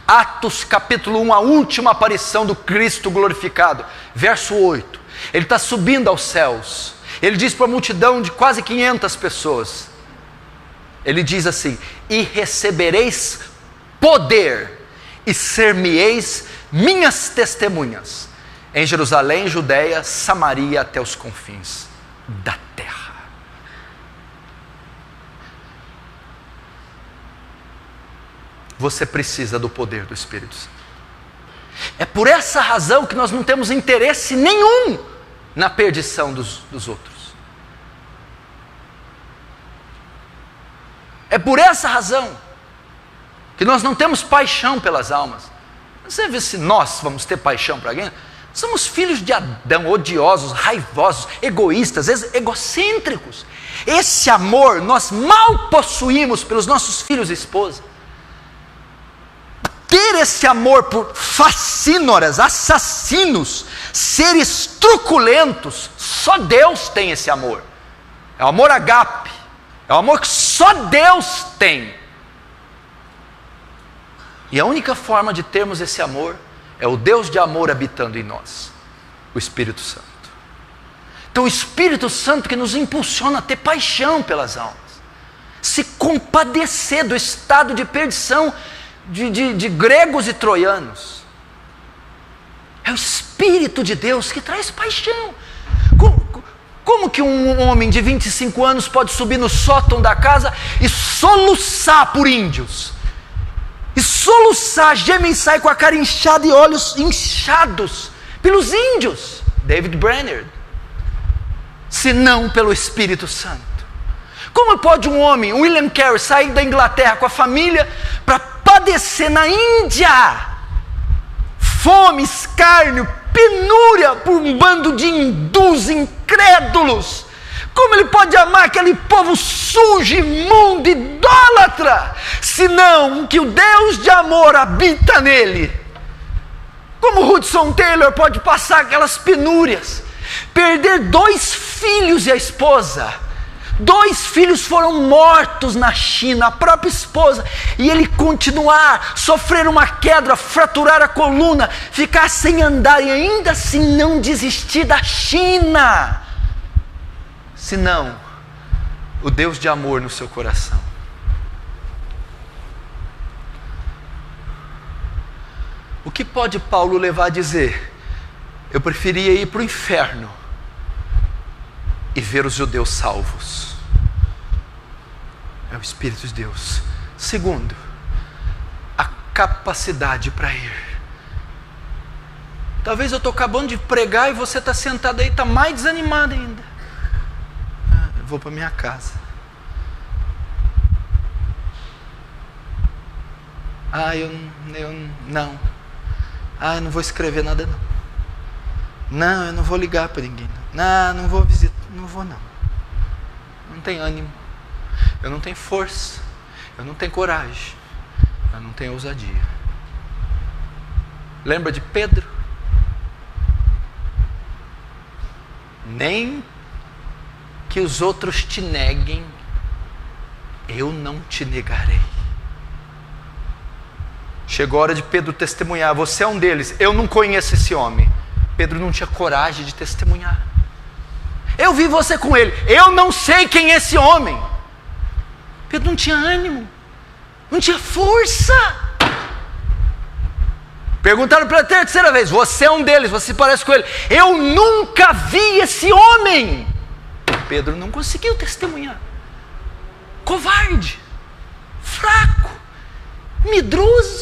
Atos capítulo 1, a última aparição do Cristo glorificado, verso 8, ele está subindo aos céus, ele diz para a multidão de quase 500 pessoas, ele diz assim: e recebereis poder, e ser-me-eis minhas testemunhas, em Jerusalém, Judeia, Samaria, até os confins da terra. Você precisa do poder do Espírito Santo. É por essa razão que nós não temos interesse nenhum na perdição dos outros. É por essa razão que nós não temos paixão pelas almas. Você vê se nós vamos ter paixão para alguém? Somos filhos de Adão, odiosos, raivosos, egoístas, egocêntricos. Esse amor nós mal possuímos pelos nossos filhos e esposas. ter esse amor por facínoras, assassinos, seres truculentos. Só Deus tem esse amor. É o amor agape, é o amor que só Deus tem. E a única forma de termos esse amor é o Deus de amor habitando em nós, o Espírito Santo. Então o Espírito Santo que nos impulsiona a ter paixão pelas almas, se compadecer do estado de perdição de gregos e troianos. É o Espírito de Deus que traz paixão. Como que um homem de 25 anos pode subir no sótão da casa e soluçar por índios? E soluçar, gemer e sair com a cara inchada e olhos inchados pelos índios? David Brainerd. Se não pelo Espírito Santo. Como pode um homem, William Carey, sair da Inglaterra com a família para padecer na Índia fome, escárnio, penúria por um bando de hindus incrédulos? Como ele pode amar aquele povo sujo, imundo, idólatra, senão que o Deus de amor habita nele? Como Hudson Taylor pode passar aquelas penúrias, perder 2 filhos e a esposa? 2 filhos foram mortos na China, a própria esposa, e ele continuar, sofrer uma queda, fraturar a coluna, ficar sem andar e ainda assim não desistir da China, senão o Deus de amor no seu coração. O que pode Paulo levar a dizer: eu preferia ir para o inferno e ver os judeus salvos? É o Espírito de Deus. Segundo, a capacidade para ir. Talvez eu estou acabando de pregar e você está sentado aí, está mais desanimado ainda. Eu vou para minha casa. Eu não. Eu não vou escrever nada não. Não, eu não vou ligar para ninguém. Não vou visitar. Não vou não. Não tenho ânimo. Eu não tenho força. Eu não tenho coragem. Eu não tenho ousadia. Lembra de Pedro? Nem que os outros te neguem, eu não te negarei. Chegou a hora de Pedro testemunhar. Você é um deles. Eu não conheço esse homem. Pedro não tinha coragem de testemunhar. Eu vi você com ele. Eu não sei quem é esse homem. Pedro não tinha ânimo. Não tinha força. Perguntaram pela 3ª vez. Você é um deles. Você se parece com ele. Eu nunca vi esse homem. Pedro não conseguiu testemunhar. Covarde. Fraco. Medroso.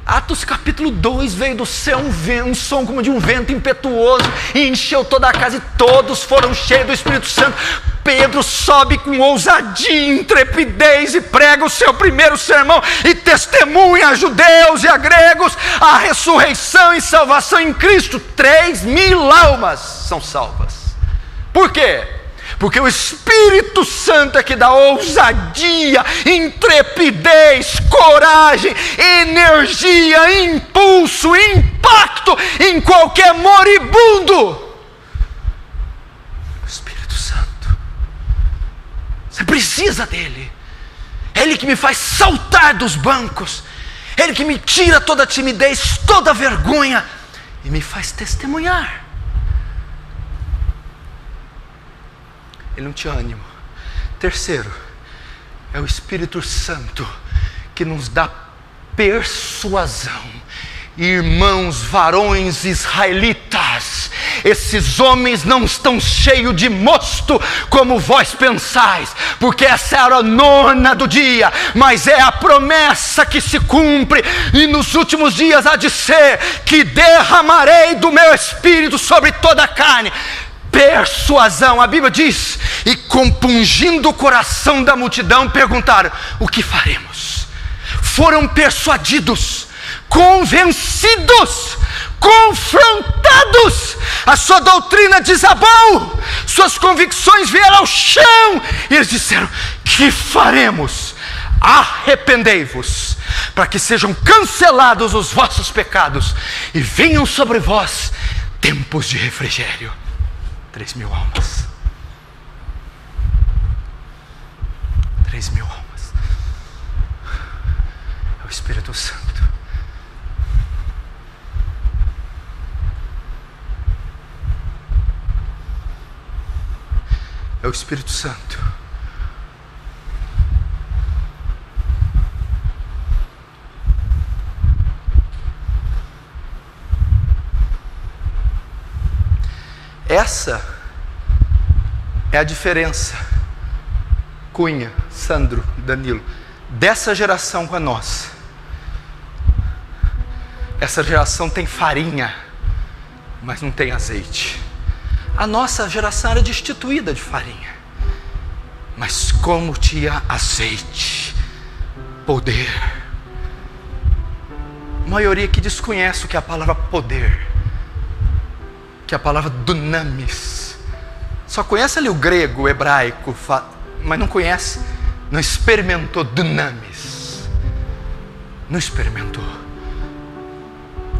Atos capítulo 2, veio do céu um som como de um vento impetuoso e encheu toda a casa e todos foram cheios do Espírito Santo. Pedro sobe com ousadia e intrepidez e prega o seu primeiro sermão e testemunha a judeus e a gregos a ressurreição e salvação em Cristo. 3.000 almas são salvas. Por quê? Porque o Espírito Santo é que dá ousadia, intrepidez, coragem, energia, impulso, impacto em qualquer moribundo. O Espírito Santo. Você precisa dele. É ele que me faz saltar dos bancos. É ele que me tira toda a timidez, toda a vergonha e me faz testemunhar. Ele não tinha ânimo. Terceiro, é o Espírito Santo que nos dá persuasão. Irmãos, varões israelitas, esses homens não estão cheios de mosto como vós pensais, porque essa é a hora 9ª do dia, mas é a promessa que se cumpre, e nos últimos dias há de ser que derramarei do meu Espírito sobre toda a carne. Persuasão, a Bíblia diz, e compungindo o coração da multidão, perguntaram: o que faremos? Foram persuadidos, convencidos, confrontados, a sua doutrina desabou, suas convicções vieram ao chão, e eles disseram: que faremos? Arrependei-vos, para que sejam cancelados os vossos pecados e venham sobre vós tempos de refrigério. 3.000 almas. 3.000 almas. É o Espírito Santo. É o Espírito Santo. Essa é a diferença, Cunha, Sandro, Danilo, dessa geração com a nossa. Essa geração tem farinha, mas não tem azeite. A nossa geração era destituída de farinha, mas como tinha azeite, poder. A maioria que desconhece o que é a palavra poder, que é a palavra dunamis. Só conhece ali o grego, o hebraico, mas não conhece, não experimentou dunamis. Não experimentou.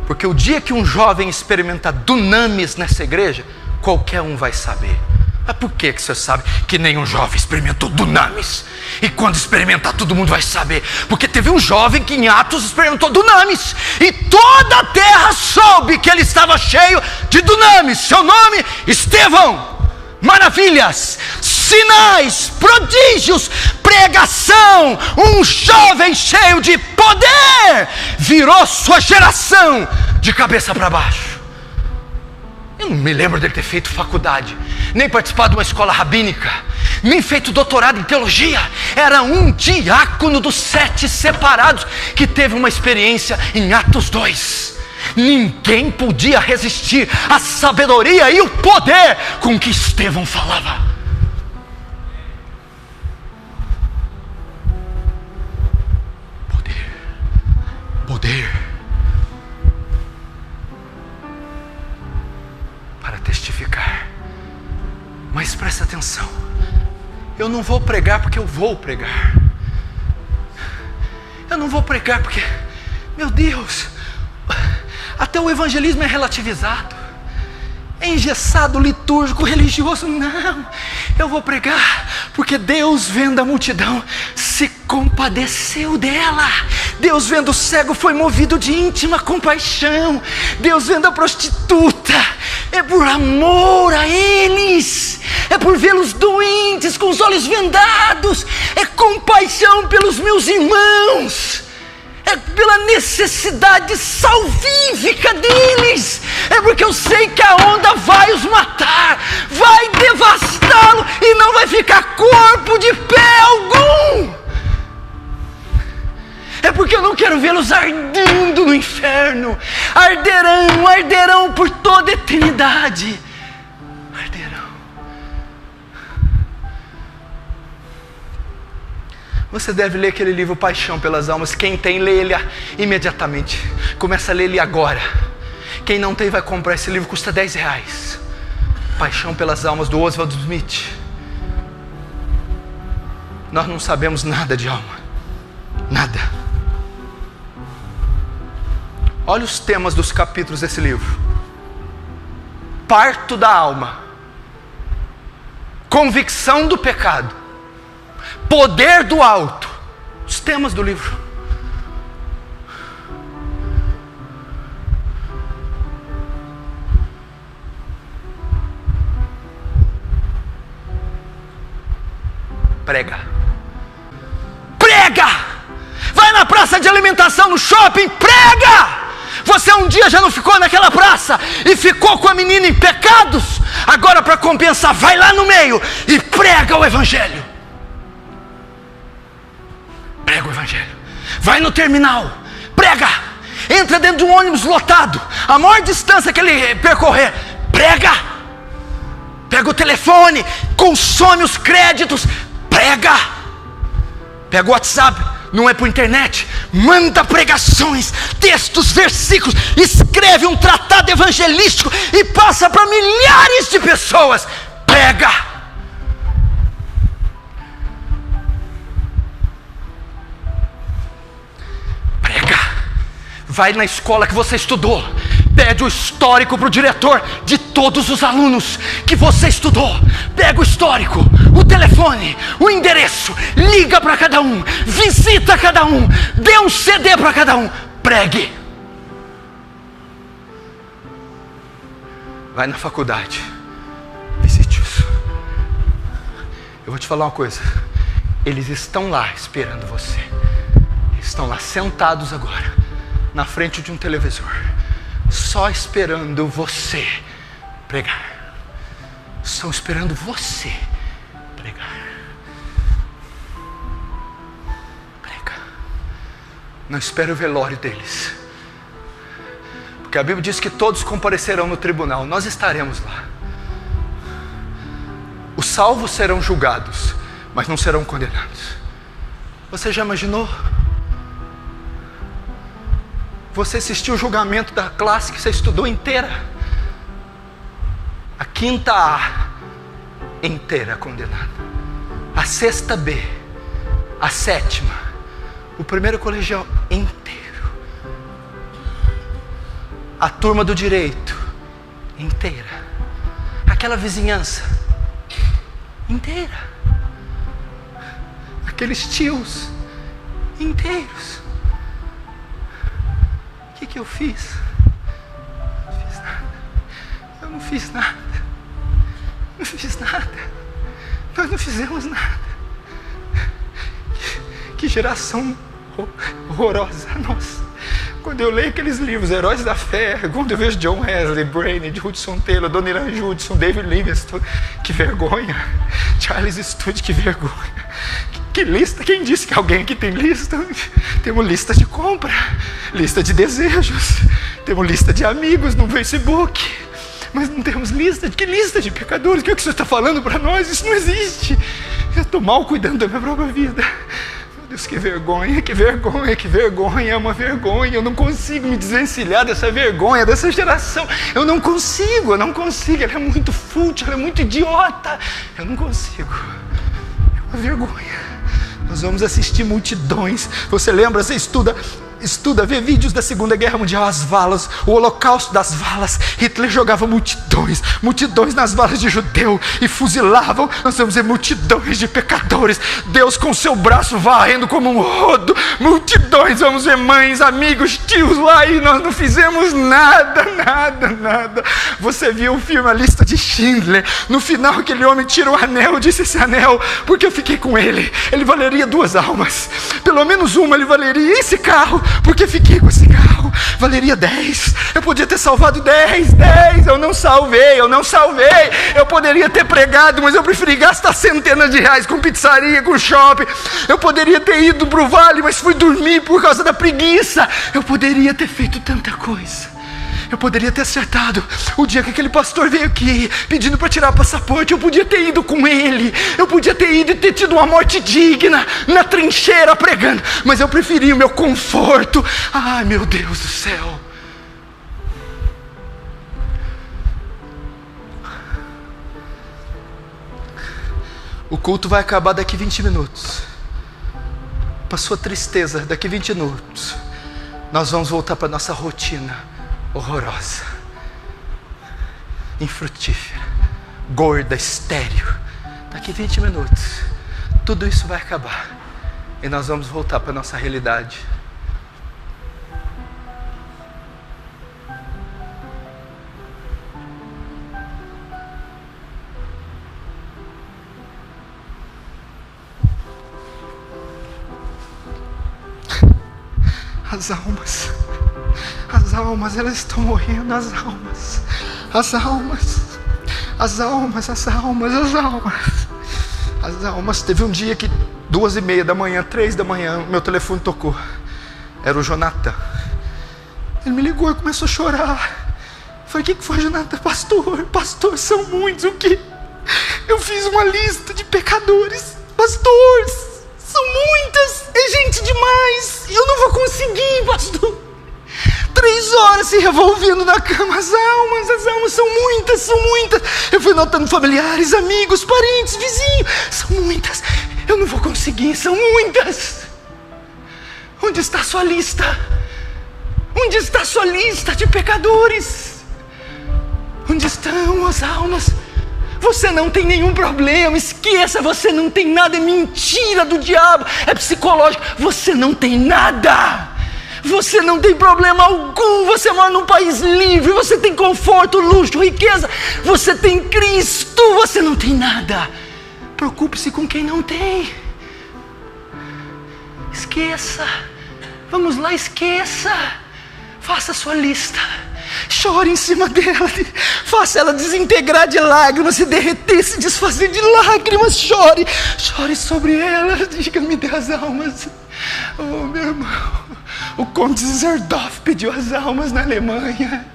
Porque o dia que um jovem experimentar dunamis nessa igreja, qualquer um vai saber. Mas por que você sabe que nenhum jovem experimentou dunamis? E quando experimentar, todo mundo vai saber. Porque teve um jovem que em Atos experimentou dunamis, e toda a terra soube que ele estava cheio de dunamis. Seu nome, Estevão. Maravilhas, sinais, prodígios, pregação. Um jovem cheio de poder virou sua geração de cabeça para baixo. Eu não me lembro dele ter feito faculdade, nem participado de uma escola rabínica, nem feito doutorado em teologia. Era um diácono dos 7 separados que teve uma experiência em Atos 2. Ninguém podia resistir à sabedoria e o poder com que Estevão falava. Poder para testificar. Mas presta atenção, eu não vou pregar porque eu vou pregar. Eu não vou pregar porque, meu Deus, até o evangelismo é relativizado, é engessado, litúrgico, religioso. Não, eu vou pregar porque Deus, vendo a multidão, se compadeceu dela. Deus, vendo o cego, foi movido de íntima compaixão. Deus, vendo a prostituta, é por amor a eles, é por vê-los doentes com os olhos vendados, é compaixão pelos meus irmãos, é pela necessidade salvífica deles, é porque eu sei que a onda vai os matar, vai devastá-lo e não vai ficar corpo de pé algum. É porque eu não quero vê-los ardendo no inferno. Arderão por toda a eternidade. Arderão. Você deve ler aquele livro Paixão pelas Almas. Quem tem, lê ele imediatamente. Começa a ler ele agora. Quem não tem, vai comprar esse livro, custa R$10. Paixão pelas Almas, do Oswald Smith. Nós não sabemos nada de alma. Nada. Olha os temas dos capítulos desse livro: parto da alma, convicção do pecado, poder do alto. Os temas do livro. Prega. Vai na praça de alimentação, no shopping, prega. Você um dia já não ficou naquela praça e ficou com a menina em pecados? Agora, para compensar, vai lá no meio e prega o evangelho. Prega o evangelho. Vai no terminal, prega. Entra dentro de um ônibus lotado, a maior distância que ele percorrer, prega. Pega o telefone, consome os créditos, prega. Pega o WhatsApp, não é por internet, manda pregações, textos, versículos, escreve um tratado evangelístico e passa para milhares de pessoas. Prega. Vai na escola que você estudou, pede o histórico para o diretor de todos os alunos que você estudou. Pega o histórico, o telefone, o endereço, liga para cada um, visita cada um, dê um CD para cada um, pregue. Vai na faculdade, visite isso. Eu vou te falar uma coisa, eles estão lá esperando você. Eles estão lá sentados agora, na frente de um televisor, só esperando você pregar. Estão esperando você pregar. Prega. Não espere o velório deles, porque a Bíblia diz que todos comparecerão no tribunal. Nós estaremos lá. Os salvos serão julgados, mas não serão condenados. Você já imaginou? Você assistiu o julgamento da classe que você estudou inteira, a quinta A inteira condenada, a sexta B, a sétima, o primeiro colegial inteiro, a turma do direito inteira, aquela vizinhança inteira, aqueles tios inteiros. O que eu fiz? Não fiz nada. Eu não fiz nada. Não fiz nada. Nós não fizemos nada. Que geração horrorosa, nossa. Quando eu leio aqueles livros, Heróis da Fé, quando eu vejo John Wesley, Brainerd, Hudson Taylor, Adoniran Judson, David Livingstone, que vergonha. Charles Studi, que vergonha. Que lista? Quem disse que alguém aqui tem lista? Temos lista de compra, lista de desejos, temos lista de amigos no Facebook, mas não temos lista. Que lista de pecadores? O que você está falando para nós? Isso não existe. Eu estou mal cuidando da minha própria vida. Meu Deus, que vergonha, que vergonha, que vergonha. É uma vergonha. Eu não consigo me desvencilhar dessa vergonha, dessa geração. Eu não consigo. Ela é muito fútil, ela é muito idiota. Eu não consigo. É uma vergonha. Nós vamos assistir multidões. Você lembra, você estuda, vê vídeos da Segunda Guerra Mundial, as valas, o holocausto das valas. Hitler jogava multidões nas valas de judeu e fuzilavam. Nós vamos ver multidões de pecadores, Deus com seu braço varrendo como um rodo, multidões. Vamos ver mães, amigos, tios lá, e nós não fizemos nada. Você viu o filme A Lista de Schindler? No final aquele homem tira o anel, disse: esse anel, porque eu fiquei com ele valeria 2 almas, pelo menos uma ele valeria. Esse carro, porque fiquei com esse carro, valeria 10. Eu podia ter salvado 10. Eu não salvei. Eu poderia ter pregado, mas eu preferi gastar centenas de reais com pizzaria, com shopping. Eu poderia ter ido para o vale, mas fui dormir por causa da preguiça. Eu poderia ter feito tanta coisa. Eu poderia ter acertado o dia que aquele pastor veio aqui pedindo para tirar passaporte. Eu podia ter ido com ele. Eu podia ter ido e ter tido uma morte digna na trincheira pregando. Mas eu preferi o meu conforto. Ai, meu Deus do céu. O culto vai acabar daqui 20 minutos. Para sua tristeza, daqui 20 minutos nós vamos voltar para nossa rotina horrorosa, infrutífera, gorda, estéril. Daqui 20 minutos tudo isso vai acabar e nós vamos voltar para a nossa realidade. As almas, elas estão morrendo, as almas. Teve um dia que 2:30 da manhã, 3 da manhã, meu telefone tocou. Era o Jonathan. Ele me ligou e começou a chorar. Eu falei: o que foi, Jonathan? Pastor, são muitos. O quê? Eu fiz uma lista de pecadores. Pastor, são muitas, é gente demais. Eu não vou conseguir, pastor. 3 horas se revolvendo na cama. As almas são muitas. Eu fui notando familiares, amigos, parentes, vizinhos. São muitas. Eu não vou conseguir, são muitas. Onde está a sua lista? Onde está a sua lista de pecadores? Onde estão as almas? Você não tem nenhum problema, esqueça, você não tem nada, é mentira do diabo, é psicológico, você não tem nada, você não tem problema algum, você mora num país livre, você tem conforto, luxo, riqueza, você tem Cristo, você não tem nada. Preocupe-se com quem não tem. Esqueça, vamos lá, esqueça, faça a sua lista. Chore em cima dela, faça ela desintegrar de lágrimas, se derreter, se desfazer de lágrimas. Chore sobre ela. Diga: me dê as almas. Oh, meu irmão, o Conde Zerdorf pediu as almas na Alemanha.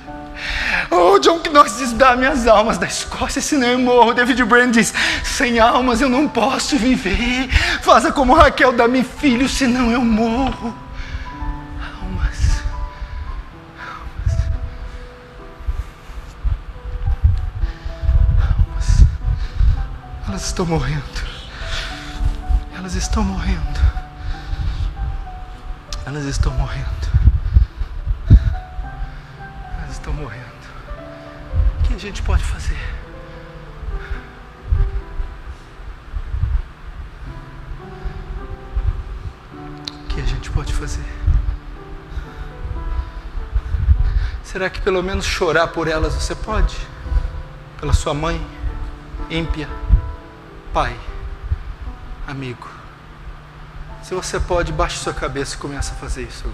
Oh, John Knox diz: dá minhas almas da Escócia, senão eu morro. David Brainerd diz: sem almas eu não posso viver. Faça como Raquel: dá-me filhos, senão eu morro. Elas estão morrendo. Elas estão morrendo. Elas estão morrendo. Elas estão morrendo. O que a gente pode fazer? O que a gente pode fazer? Será que pelo menos chorar por elas você pode? Pela sua mãe ímpia? Pai, amigo, se você pode, baixe sua cabeça e comece a fazer isso.